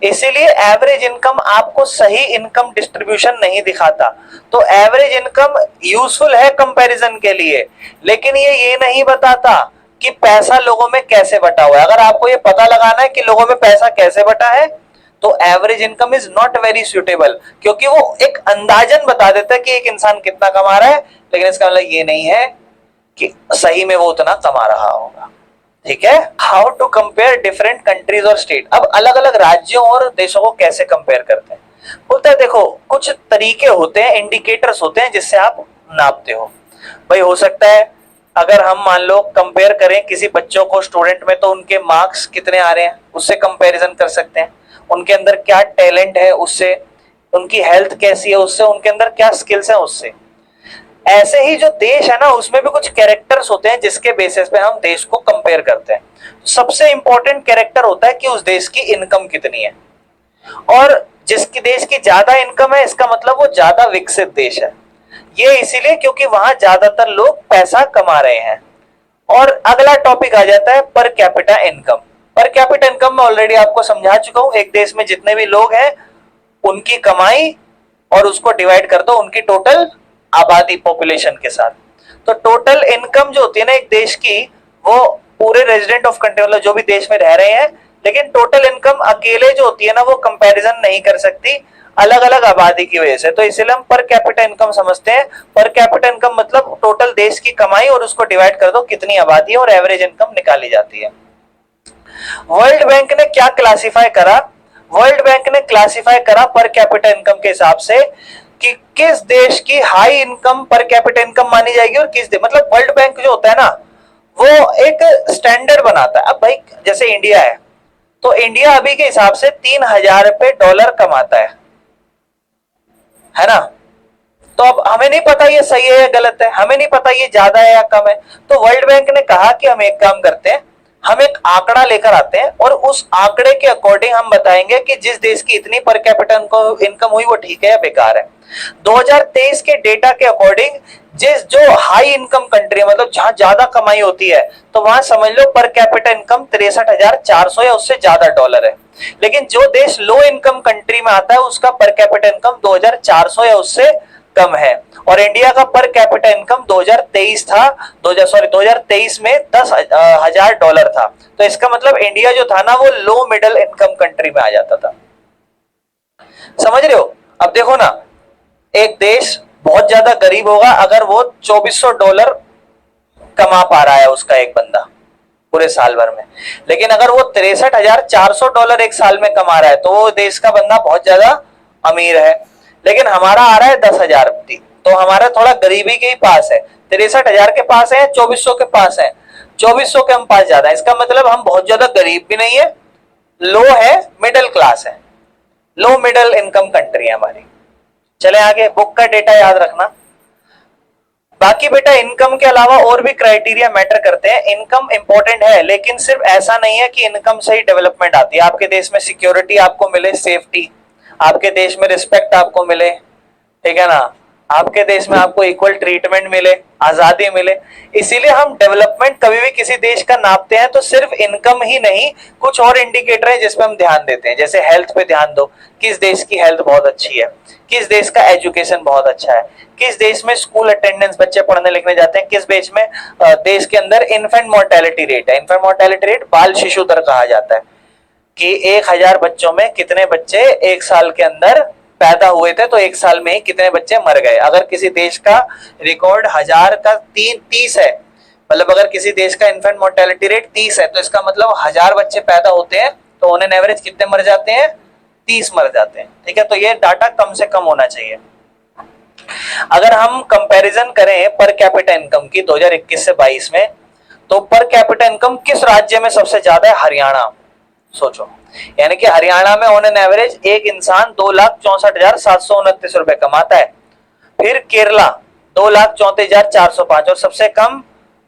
इसीलिए एवरेज इनकम आपको सही इनकम डिस्ट्रीब्यूशन नहीं दिखाता। तो एवरेज इनकम यूजफुल है कंपैरिजन के लिए, लेकिन ये नहीं बताता कि पैसा लोगों में कैसे बटा हुआ है। अगर आपको ये पता लगाना है कि लोगों में पैसा कैसे बटा है, तो average income is not very suitable, क्योंकि वो एक अंदाजन बता देता है कि एक इंसान कितना कमा रहा है, लेकिन इसका मतलब ये नहीं है कि सही में वो उतना कमा रहा होगा। ठीक है। How to compare different countries और स्टेट। अब अलग अलग राज्यों और देशों को कैसे कंपेयर करते हैं? बोलते हैं देखो, कुछ तरीके होते हैं, इंडिकेटर्स होते हैं जिससे आप नापते हो। भाई हो सकता है अगर हम मान लो कंपेयर करें किसी बच्चों को स्टूडेंट में, तो उनके मार्क्स कितने आ रहे हैं उससे कंपैरिजन कर सकते हैं। उनके अंदर क्या टैलेंट है उससे, उनकी हेल्थ कैसी है उससे, उनके अंदर क्या स्किल्स है उससे। ऐसे ही जो देश है ना, उसमें भी कुछ कैरेक्टर्स होते हैं जिसके बेसिस पे हम देश को कंपेयर करते हैं। सबसे इंपॉर्टेंट कैरेक्टर होता है कि उस देश की इनकम कितनी है, और जिसकी देश की ज्यादा इनकम है इसका मतलब वो ज्यादा विकसित देश है। ये इसीलिए क्योंकि वहां ज्यादातर लोग पैसा कमा रहे हैं। और अगला टॉपिक आ जाता है पर कैपिटा इनकम। पर कैपिटा इनकम मैं ऑलरेडी आपको समझा चुका हूं। एक देश में जितने भी लोग हैं उनकी कमाई और उसको डिवाइड कर दो उनकी टोटल आबादी पॉपुलेशन के साथ। तो टोटल इनकम जो होती है ना एक देश की, वो पूरे रेजिडेंट ऑफ कंट्री मतलब जो भी देश में रह रहे हैं, लेकिन टोटल इनकम अकेले जो होती है ना वो कंपैरिजन नहीं कर सकती अलग अलग आबादी की वजह से। तो इसलिए हम पर कैपिटा इनकम समझते हैं। पर कैपिटा इनकम मतलब टोटल देश की कमाई और उसको डिवाइड कर दो कितनी आबादी है और एवरेज इनकम निकाली जाती है। वर्ल्ड बैंक ने क्या क्लासिफाई करा? वर्ल्ड बैंक ने क्लासिफाई करा पर कैपिटा इनकम के हिसाब से कि किस देश की हाई इनकम पर कैपिटा इनकम मानी जाएगी और किस देश, मतलब वर्ल्ड बैंक जो होता है ना वो एक स्टैंडर्ड बनाता है। अब भाई जैसे इंडिया है तो इंडिया अभी के हिसाब से 3,000 रुपए डॉलर कमाता है ना। तो अब हमें नहीं पता ये सही है या गलत है, हमें नहीं पता ये ज्यादा है या कम है। तो वर्ल्ड बैंक ने कहा कि हम एक काम करते हैं, हम एक आंकड़ा लेकर आते हैं और उस आंकड़े के अकॉर्डिंग हम बताएंगे कि जिस देश की इतनी पर कैपिटल इनकम हुई वो ठीक है या बेकार है। 2023 के डेटा के अकॉर्डिंग जिस जो हाई इनकम कंट्री है, मतलब जहां ज्यादा कमाई होती है, तो वहां समझ लो पर कैपिटल इनकम 63,400 या उससे ज्यादा डॉलर है। लेकिन जो देश लो इनकम कंट्री में आता है उसका पर कैपिटल इनकम 2,400 या उससे कम है। और इंडिया का पर कैपिटल इनकम 2023 था 2023 में 10,000 डॉलर था। तो इसका मतलब इंडिया जो था ना वो लो मिडिल इनकम कंट्री में आ जाता था। समझ रहे हो। अब देखो ना, एक देश बहुत ज्यादा गरीब होगा अगर वो 2400 डॉलर कमा पा रहा है उसका एक बंदा पूरे साल भर में, लेकिन अगर वो 63,400 डॉलर एक साल में कमा रहा है तो वो देश का बंदा बहुत ज्यादा अमीर है। लेकिन हमारा आ रहा है 10,000, तो हमारा थोड़ा गरीबी के ही पास है। 63,000 के पास है, 2400 के पास है, 2400 के हम पास ज्यादा है। इसका मतलब हम बहुत ज्यादा गरीब भी नहीं है, लो है, मिडिल क्लास है, लो मिडिल इनकम कंट्री है हमारी। चले आगे, बुक का डेटा याद रखना। बाकी बेटा इनकम के अलावा और भी क्राइटेरिया मैटर करते हैं। इनकम इंपॉर्टेंट है, लेकिन सिर्फ ऐसा नहीं है कि इनकम से ही डेवलपमेंट आती है। आपके देश में सिक्योरिटी आपको मिले, सेफ्टी, आपके देश में रिस्पेक्ट आपको मिले, ठीक है ना, आपके देश में आपको इक्वल ट्रीटमेंट मिले, आजादी मिले। इसीलिए हम डेवलपमेंट कभी भी किसी देश का नापते हैं तो सिर्फ इनकम ही नहीं, कुछ और इंडिकेटर है जिस पे हम ध्यान देते हैं। जैसे हेल्थ पे ध्यान दो, किस देश की हेल्थ बहुत अच्छी है, किस देश का एजुकेशन बहुत अच्छा है, किस देश में स्कूल अटेंडेंस बच्चे पढ़ने लिखने जाते हैं, किस देश में देश के अंदर इन्फेंट मोर्टेलिटी रेट है। इन्फेंट मोर्टेलिटी रेट बाल शिशु दर कहा जाता है कि 1,000 बच्चों में कितने बच्चे एक साल के अंदर पैदा हुए थे, तो एक साल में ही कितने बच्चे मर गए। अगर किसी देश का रिकॉर्ड 1000 का 30 है, मतलब अगर किसी देश का इन्फेंट मोर्टेलिटी रेट 30 है, तो इसका मतलब 1000 बच्चे पैदा होते हैं तो ऑन एन एवरेज कितने मर जाते हैं, 30 मर जाते हैं। ठीक है, तो ये डाटा कम से कम होना चाहिए। अगर हम कंपैरिजन करें पर कैपिटा इनकम की 2021 से 22 में, तो पर कैपिटा इनकम किस राज्य में सबसे ज्यादा है? हरियाणा। सोचो, यानी कि हरियाणा में ऑन एन एवरेज एक इंसान 2,64,729 रुपए कमाता है। फिर केरला 2,34,405 और सबसे कम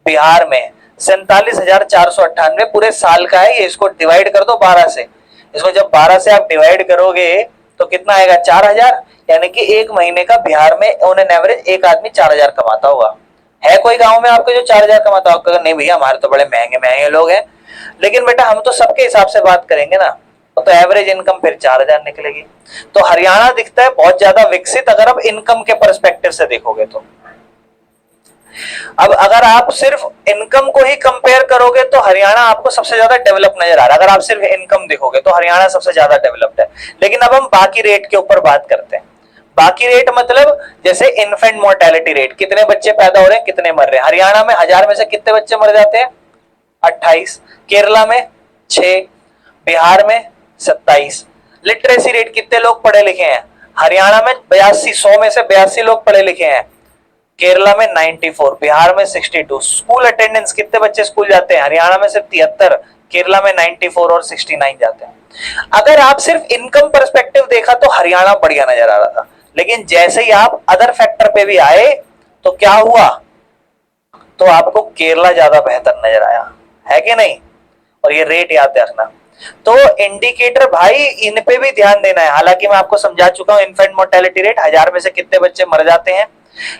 बिहार में 47,498 पूरे साल का है। ये इसको डिवाइड कर दो 12 से, इसको जब 12 से आप डिवाइड करोगे तो कितना आएगा? 4,000। यानी कि एक महीने का बिहार में ऑन एन एवरेज एक आदमी 4,000 कमाता होगा। है कोई गांव में आपके जो 4,000 कमाता होगा? नहीं भैया, हमारे तो बड़े महंगे महंगे लोग हैं। लेकिन बेटा हम तो सबके हिसाब से बात करेंगे ना, तो एवरेज इनकम फिर 4,000 निकलेगी। तो हरियाणा दिखता है बहुत ज्यादा विकसित अगर आप इनकम के पर्सपेक्टिव से देखोगे तो। अब अगर आप सिर्फ इनकम को ही कंपेयर करोगे तो हरियाणा आपको सबसे ज्यादा डेवलप नजर आ रहा है। अगर आप सिर्फ इनकम देखोगे तो हरियाणा सबसे ज्यादा डेवलप्ड है। लेकिन अब हम बाकी रेट के ऊपर बात करते हैं। बाकी रेट मतलब जैसे इन्फेंट मोर्टेलिटी रेट, कितने बच्चे पैदा हो रहे हैं, कितने मर रहे हैं। हरियाणा में 1000 में से कितने बच्चे मर जाते हैं? 28। केरला में 6, बिहार में 27। लिटरेसी रेट, कितने लोग पढ़े लिखे हैं? हरियाणा में 82, 100 में से 82 लोग पढ़े लिखे हैं। केरला में 94, बिहार में 62। स्कूल अटेंडेंस, कितने बच्चे स्कूल जाते हैं? हरियाणा में सिर्फ 73, केरला में 94 और 69 जाते हैं। अगर आप सिर्फ इनकम पर्सपेक्टिव देखा तो हरियाणा बढ़िया नजर आ रहा था, लेकिन जैसे ही आप अदर फैक्टर पे भी आए तो क्या हुआ? तो आपको केरला ज्यादा बेहतर नजर आया, है कि नहीं? और ये रेट याद रखना। तो इंडिकेटर भाई इन पे भी ध्यान देना है। हालांकि मैं आपको समझा चुका हूं, इन्फेंट मोर्टेलिटी रेट 1000 में से कितने बच्चे मर जाते हैं।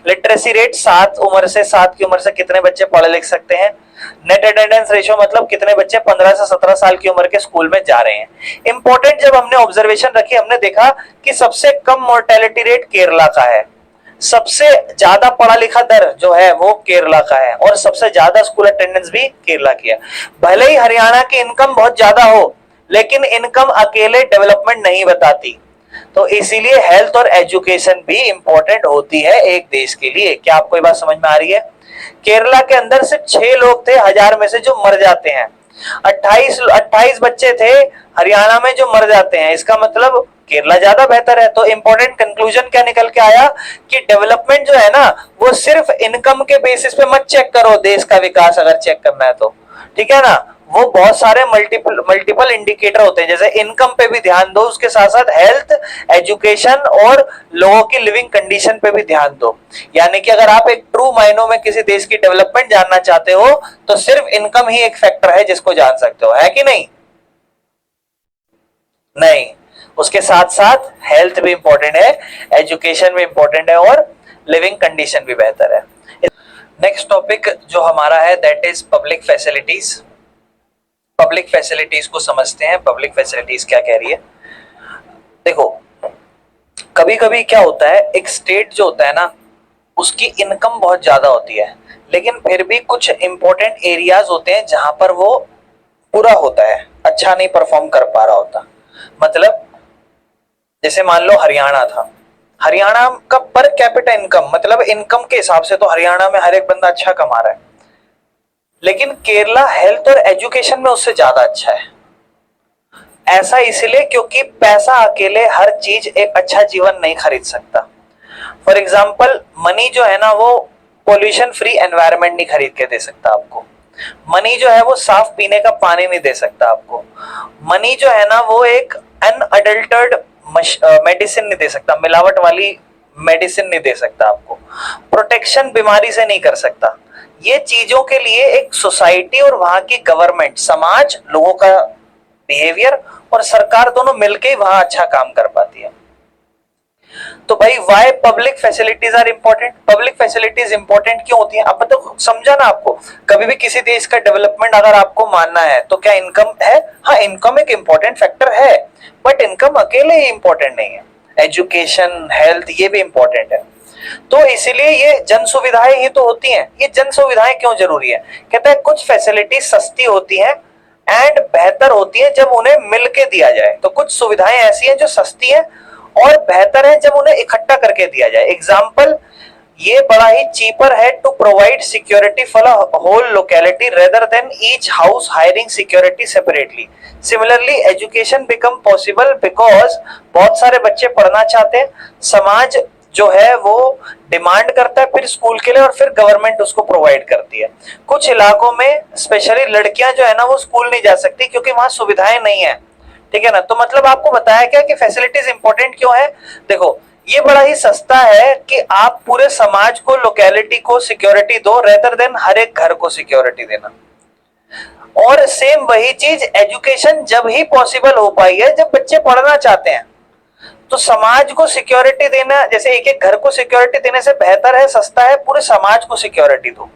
लिटरेसी रेट 7 की उम्र से कितने बच्चे पढ़ लिख सकते हैं। नेट अटेंडेंस रेशियो मतलब कितने बच्चे 15 से 17 साल की उम्र के स्कूल में जा रहे हैं। इंपॉर्टेंट, जब हमने ऑब्जर्वेशन रखी हमने देखा कि सबसे कम मोर्टेलिटी रेट केरला का है, सबसे ज्यादा पढ़ा लिखा दर जो है वो केरला का है, और सबसे ज्यादा स्कूल अटेंडेंस भी केरला की है। भले ही हरियाणा की इनकम बहुत ज्यादा हो, लेकिन इनकम अकेले डेवलपमेंट नहीं बताती। तो इसीलिए हेल्थ और एजुकेशन भी इंपॉर्टेंट होती है एक देश के लिए। क्या आपको ये बात समझ में आ रही है? केरला के अंदर सिर्फ 6 लोग थे 1000 में से जो मर जाते हैं। 28 बच्चे थे हरियाणा में जो मर जाते हैं। इसका मतलब केरला ज्यादा बेहतर है। तो इंपॉर्टेंट कंक्लूजन क्या निकल के आया कि डेवलपमेंट जो है ना वो सिर्फ इनकम के बेसिस पे मत चेक करो। देश का विकास अगर चेक करना है तो, ठीक है ना, वो बहुत सारे मल्टीपल इंडिकेटर होते हैं, जैसे इनकम पे भी ध्यान दो, उसके साथ साथ हेल्थ, एजुकेशन और लोगों की लिविंग कंडीशन पे भी ध्यान दो। यानी कि अगर आप एक ट्रू मायनों में किसी देश की डेवलपमेंट जानना चाहते हो तो सिर्फ इनकम ही एक फैक्टर है जिसको जान सकते हो, है कि नहीं? नहीं, उसके साथ साथ हेल्थ भी इंपॉर्टेंट है, एजुकेशन भी इंपॉर्टेंट है और लिविंग कंडीशन भी बेहतर है। नेक्स्ट टॉपिक जो हमारा है that is public facilities. Public facilities को समझते हैं, पब्लिक फैसिलिटीज क्या कह रही है। देखो, कभी कभी क्या होता है, एक स्टेट जो होता है ना, उसकी इनकम बहुत ज्यादा होती है, लेकिन फिर भी कुछ इंपॉर्टेंट एरियाज होते हैं जहां पर वो पूरा होता है, अच्छा नहीं परफॉर्म कर पा रहा होता। मतलब जैसे मान लो हरियाणा था, हरियाणा का पर कैपिटा इनकम, मतलब इनकम के हिसाब से तो हरियाणा में हर एक बंदा अच्छा कमा रहा है, लेकिन केरला हेल्थ और एजुकेशन में उससे ज्यादा अच्छा है। ऐसा इसलिए क्योंकि पैसा अकेले हर चीज एक अच्छा जीवन नहीं खरीद सकता। फॉर एग्जाम्पल, मनी जो है ना वो पोल्यूशन फ्री एनवायरनमेंट नहीं खरीद के दे सकता आपको। मनी जो है वो साफ पीने का पानी नहीं दे सकता आपको। मनी जो है ना वो एक अनअडल्टर्ड मेडिसिन नहीं दे सकता, मिलावट वाली मेडिसिन नहीं दे सकता आपको। प्रोटेक्शन बीमारी से नहीं कर सकता। ये चीजों के लिए एक सोसाइटी और वहां की गवर्नमेंट, समाज, लोगों का बिहेवियर और सरकार दोनों मिलकर ही वहां अच्छा काम कर पाती है। तो भाई why public facilities are important? Public facilities important क्यों होती है? अब तो समझा ना आपको। कभी भी किसी देश का डेवलपमेंट अगर आपको मानना है तो क्या इनकम है? हाँ, इनकम एक इंपॉर्टेंट फैक्टर है, बट इनकम अकेले ही इंपॉर्टेंट नहीं है। एजुकेशन, हेल्थ, ये भी इंपॉर्टेंट है। तो इसीलिए ये जन सुविधाएं ही तो होती हैं। ये जन सुविधाएं क्यों जरूरी है? कहता है कुछ फैसिलिटी सस्ती होती हैं एंड बेहतर होती है जब उन्हें मिलके दिया जाए। तो कुछ सुविधाएं ऐसी हैं जो सस्ती हैं और बेहतर है जब उन्हें इकट्ठा करके दिया जाए। एग्जाम्पल, ये बड़ा ही चीपर है to provide security for a whole locality rather than each house hiring security separately. Similarly education become possible because बहुत सारे बच्चे पढ़ना चाहते हैं, समाज जो है वो डिमांड करता है फिर स्कूल के लिए और फिर गवर्नमेंट उसको प्रोवाइड करती है। कुछ इलाकों में स्पेशली लड़कियां जो है ना वो स्कूल नहीं जा सकती क्योंकि वहां सुविधाएं नहीं है। ठीक है ना? तो मतलब आपको बताया क्या कि फैसिलिटीज इंपॉर्टेंट क्यों है। देखो, ये बड़ा ही सस्ता है कि आप पूरे समाज को, लोकेलिटी को सिक्योरिटी दो रेदर देन हर एक घर को सिक्योरिटी देना। और सेम वही चीज एजुकेशन जब ही पॉसिबल हो पाई है जब बच्चे पढ़ना चाहते हैं। तो समाज को सिक्योरिटी देना, जैसे एक एक घर को सिक्योरिटी देने से बेहतर है, सस्ता है पूरे समाज को सिक्योरिटी दो।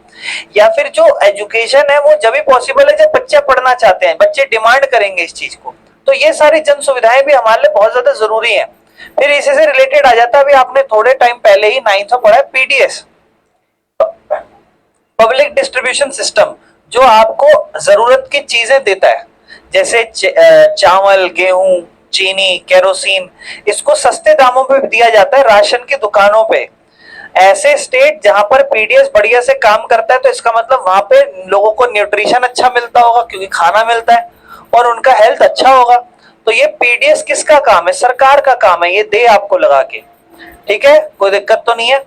या फिर जो एजुकेशन है वो जब भी पॉसिबल है जब बच्चे पढ़ना चाहते हैं, बच्चे डिमांड करेंगे इस चीज को। तो ये सारी जन सुविधाएं भी हमारे लिए बहुत ज्यादा जरूरी है। फिर इसी से रिलेटेड आ जाता है, अभी आपने थोड़े टाइम पहले ही 9th में पढ़ा है, पीडीएस, पब्लिक डिस्ट्रीब्यूशन सिस्टम, जो आपको जरूरत की चीजें देता है, जैसे चावल, गेहूं, चीनी, केरोसिन, इसको सस्ते दामों पे दिया जाता है राशन की दुकानों पे। ऐसे स्टेट जहां पर पीडीएस बढ़िया से काम करता है तो इसका मतलब वहां पे लोगों को न्यूट्रिशन अच्छा मिलता होगा क्योंकि खाना मिलता है और उनका हेल्थ अच्छा होगा। तो ये पीडीएस किसका काम है? सरकार का काम है, ये दे आपको लगा के। ठीक है, कोई दिक्कत तो नहीं है।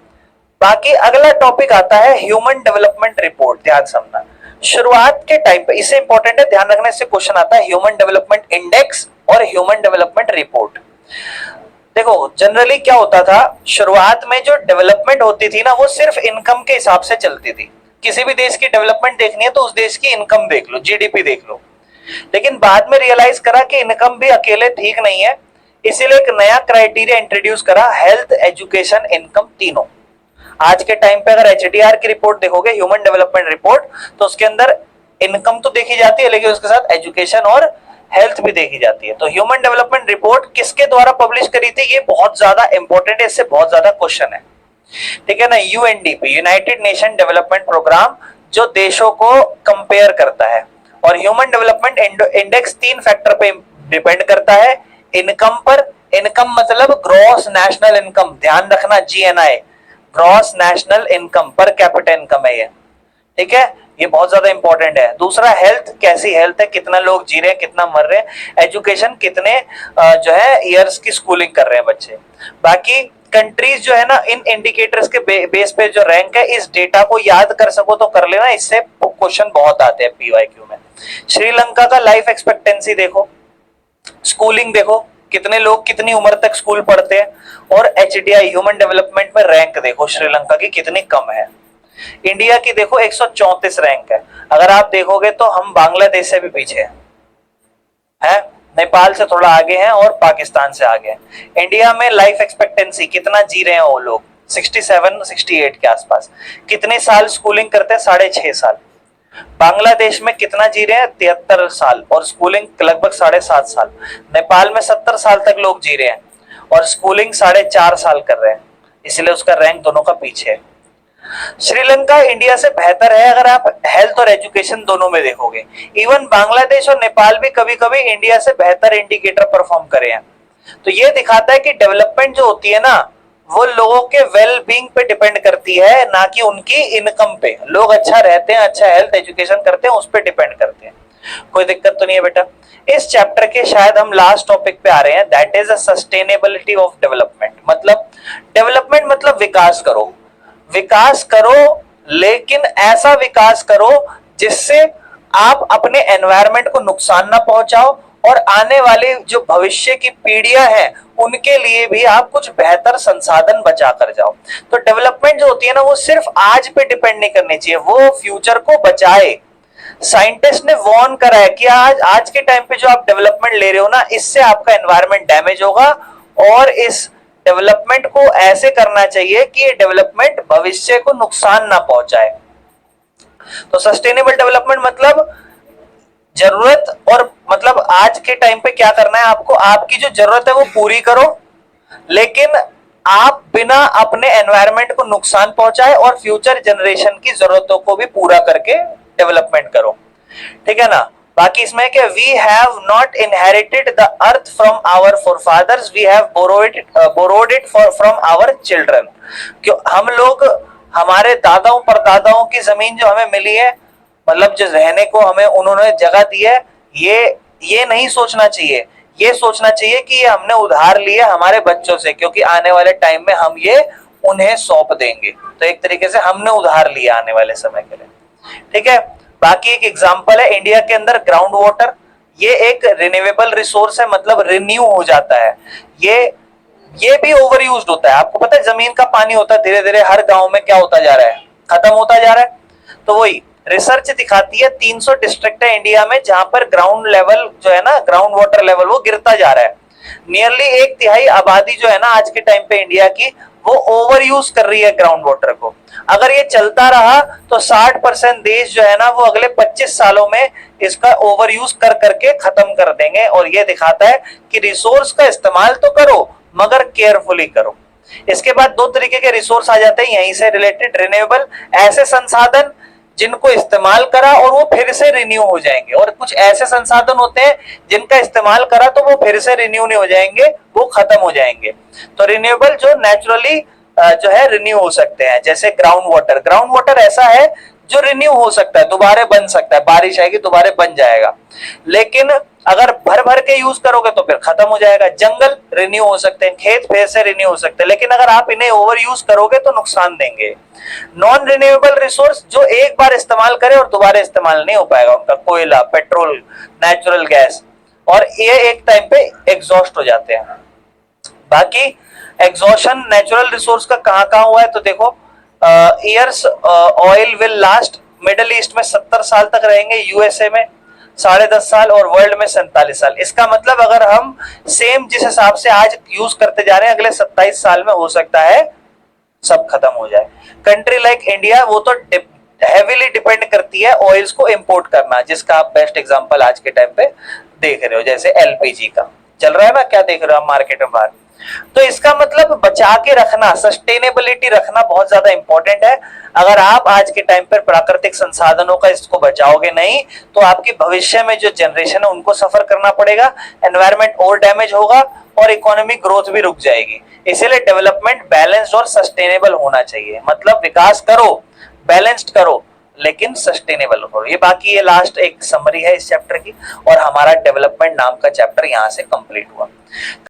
बाकी अगला टॉपिक आता है ह्यूमन डेवलपमेंट रिपोर्ट। ध्यान समझना, शुरुआत के टाइम पे, इससे इंपॉर्टेंट है, ध्यान रखने से क्वेश्चन आता है, ह्यूमन डेवलपमेंट इंडेक्स और ह्यूमन डेवलपमेंट रिपोर्ट। देखो, जनरली क्या होता था, शुरुआत में जो डेवलपमेंट होती थी ना वो सिर्फ इनकम के हिसाब से चलती थी। किसी भी देश की डेवलपमेंट देखनी है तो उस देश की इनकम देख लो, जीडीपी देख लो। लेकिन बाद में रियलाइज करा कि इनकम भी अकेले ठीक नहीं है, इसीलिए एक नया क्राइटेरिया इंट्रोड्यूस करा, हेल्थ, एजुकेशन, इनकम, तीनों। आज के टाइम पे अगर एचडीआर की रिपोर्ट देखोगे, ह्यूमन डेवलपमेंट रिपोर्ट, तो उसके अंदर इनकम तो देखी जाती है लेकिन उसके साथ एजुकेशन और हेल्थ भी देखी जाती है। तो ह्यूमन डेवलपमेंट रिपोर्ट किसके द्वारा पब्लिश करी थी, ये बहुत ज्यादा इंपॉर्टेंट है, इससे बहुत ज्यादा क्वेश्चन है। ठीक है ना? UNDP, united nation development programme, जो देशों को कंपेयर करता है। और ह्यूमन डेवलपमेंट इंडेक्स 3 फैक्टर पे डिपेंड करता है, इनकम पर। इनकम मतलब ग्रॉस नेशनल इनकम, ध्यान रखना, जीएनआई, ग्रॉस नेशनल इनकम, पर कैपिटा इनकम है ये। ठीक है? ये बहुत ज्यादा इंपॉर्टेंट है। दूसरा हेल्थ, कैसी हेल्थ है, कितना लोग जी रहे हैं, कितना मर रहे हैं। एजुकेशन, कितने जो है ईयर्स की स्कूलिंग कर रहे हैं बच्चे। बाकी कंट्रीज जो है ना, इन इंडिकेटर्स के बेस पे जो रैंक है, इस डेटा को याद कर सको तो कर लेना, इससे क्वेश्चन बहुत आते हैं पीवाईक्यू में। श्रीलंका का लाइफ एक्सपेक्टेंसी देखो, स्कूलिंग देखो, कितने लोग कितनी उम्र तक स्कूल पढ़ते हैं, और एचडीआई ह्यूमन डेवलपमेंट में रैंक देखो श्रीलंका की कितनी कम है। इंडिया की देखो 134 रैंक है। अगर आप देखोगे तो हम बांग्लादेश से भी पीछे हैं, नेपाल से थोड़ा आगे हैं और पाकिस्तान से आगे हैं। इंडिया में लाइफ एक्सपेक्टेंसी कितना जी रहे हैं वो लोग, 67 68 के आसपास। कितने साल स्कूलिंग करते हैं, 6.5 साल। बांग्लादेश में कितना जी रहे हैं, 73 साल, और स्कूलिंग लगभग 7.5 साल। नेपाल में 70 साल तक लोग जी रहे हैं और स्कूलिंग 4.5 साल कर रहे हैं, इसलिए उसका रैंक दोनों का पीछे है। श्रीलंका इंडिया से बेहतर है अगर आप हेल्थ और एजुकेशन दोनों में देखोगे। इवन बांग्लादेश और नेपाल भी कभी कभी इंडिया से बेहतर इंडिकेटर परफॉर्म करे हैं। तो ये दिखाता है कि डेवलपमेंट जो होती है ना, वो लोगों के वेल बीइंग पे डिपेंड करती है, ना कि उनकी इनकम पे। लोग अच्छा रहते हैं, अच्छा हेल्थ एजुकेशन करते हैं, उस पर डिपेंड करते हैं। कोई दिक्कत तो नहीं है बेटा। इस चैप्टर के शायद हम लास्ट टॉपिक पे आ रहे हैं, that is a sustainability of development. मतलब डेवलपमेंट मतलब विकास करो, विकास करो, लेकिन ऐसा विकास करो जिससे आप अपने एनवायरनमेंट को नुकसान ना पहुंचाओ, और आने वाले जो भविष्य की पीढ़ियां हैं उनके लिए भी आप कुछ बेहतर संसाधन बचा कर जाओ। तो डेवलपमेंट जो होती है ना, वो सिर्फ आज पे डिपेंड नहीं करनी चाहिए, वो फ्यूचर को बचाए। साइंटिस्ट ने वार्न करा है कि आज के टाइम पे जो आप डेवलपमेंट ले रहे हो ना, इससे आपका एनवायरनमेंट डैमेज होगा, और इस डेवलपमेंट को ऐसे करना चाहिए कि ये डेवलपमेंट भविष्य को नुकसान ना पहुंचाए। तो सस्टेनेबल डेवलपमेंट मतलब जरूरत, और मतलब आज के टाइम पे क्या करना है आपको, आपकी जो जरूरत है वो पूरी करो, लेकिन आप बिना अपने एनवायरनमेंट को नुकसान पहुंचाए और फ्यूचर जनरेशन की जरूरतों को भी पूरा करके डेवलपमेंट करो। ठीक है ना। बाकी इसमें कि we have not inherited the earth from our forefathers, we have borrowed it from our children. क्यों हम लोग, हमारे दादाओं परदादाओं की जमीन जो हमें मिली है, मतलब जो रहने को हमें उन्होंने जगह दी है, ये नहीं सोचना चाहिए। ये सोचना चाहिए कि ये हमने उधार लिया हमारे बच्चों से, क्योंकि आने वाले टाइम में हम ये उन्हें सौंप देंगे। तो एक तरीके से हमने उधार लिया आने वाले समय के लिए। ठीक है। बाकी एक एग्जांपल है इंडिया के अंदर ग्राउंड वाटर, ये एक रिन्यूएबल रिसोर्स है, मतलब रिन्यू हो जाता है। ये भी ओवर यूज्ड होता है। आपको पता है जमीन का पानी होता है, धीरे धीरे हर गांव में क्या होता जा रहा है, खत्म होता जा रहा है। तो वही रिसर्च दिखाती है 300 डिस्ट्रिक्ट है इंडिया में जहां पर ग्राउंड लेवल जो है ना, ग्राउंड वाटर लेवल वो गिरता जा रहा है। नियरली 1/3 आबादी जो है ना आज के टाइम पे इंडिया की, वो ओवर यूज कर रही है ग्राउंड वाटर को। अगर ये चलता रहा तो 60% देश जो है ना, वो अगले 25 सालों में इसका ओवर यूज कर करके खत्म कर देंगे। और ये दिखाता है कि रिसोर्स का इस्तेमाल तो करो, मगर केयरफुली करो। इसके बाद दो तरीके के रिसोर्स आ जाते हैं यहीं से रिलेटेड, रिन्यूएबल, ऐसे संसाधन जिनको इस्तेमाल करा और वो फिर से रिन्यू हो जाएंगे, और कुछ ऐसे संसाधन होते हैं जिनका इस्तेमाल करा तो वो फिर से रिन्यू नहीं हो जाएंगे, वो खत्म हो जाएंगे। तो रिन्यूएबल जो नेचुरली जो है रिन्यू हो सकते हैं, जैसे ग्राउंड वाटर। ग्राउंड वाटर ऐसा है जो रिन्यू हो सकता है, दोबारा बन सकता है, बारिश आएगी दोबारा बन जाएगा। लेकिन अगर भर भर के यूज करोगे तो फिर खत्म हो जाएगा। जंगल रिन्यू हो सकते हैं, खेत फिर से रिन्यू हो सकते हैं, लेकिन अगर आप इन्हें ओवर यूज करोगे तो नुकसान देंगे। नॉन रिन्यूएबल रिसोर्स जो एक बार इस्तेमाल करे और दोबारा इस्तेमाल नहीं हो पाएगा, उनका कोयला, पेट्रोल, नेचुरल गैस, और ये एक टाइम पे एग्जॉस्ट हो जाते हैं। बाकी एग्जॉशन नेचुरल रिसोर्स का कहां कहां हुआ है तो देखो, years oil will last, middle east में 70 साल तक रहेंगे, यूएसए में 10.5 साल, और वर्ल्ड में 47 साल। इसका मतलब अगर हम सेम जिस हिसाब से आज यूज करते जा रहे हैं, अगले 27 साल में हो सकता है सब खत्म हो जाए। कंट्री लाइक इंडिया वो तो हेवीली डिपेंड करती है ऑयल्स को इंपोर्ट करना, जिसका आप बेस्ट एग्जांपल आज के टाइम पे देख रहे हो, जैसे एलपीजी का चल रहा है ना, क्या देख रहे हो आप मार्केट में बाहर। तो इसका मतलब बचा के रखना, सस्टेनेबिलिटी रखना बहुत ज्यादा इंपॉर्टेंट है। अगर आप आज के टाइम पर प्राकृतिक संसाधनों का इसको बचाओगे नहीं, तो आपकी भविष्य में जो जनरेशन है उनको सफर करना पड़ेगा, एनवायरनमेंट और डैमेज होगा, और इकोनॉमिक ग्रोथ भी रुक जाएगी। इसीलिए डेवलपमेंट बैलेंस्ड और सस्टेनेबल होना चाहिए। मतलब विकास करो, बैलेंस्ड करो, लेकिन सस्टेनेबल हो। ये बाकी ये लास्ट एक समरी है इस चैप्टर की, और हमारा डेवलपमेंट नाम का चैप्टर यहाँ से कंप्लीट हुआ।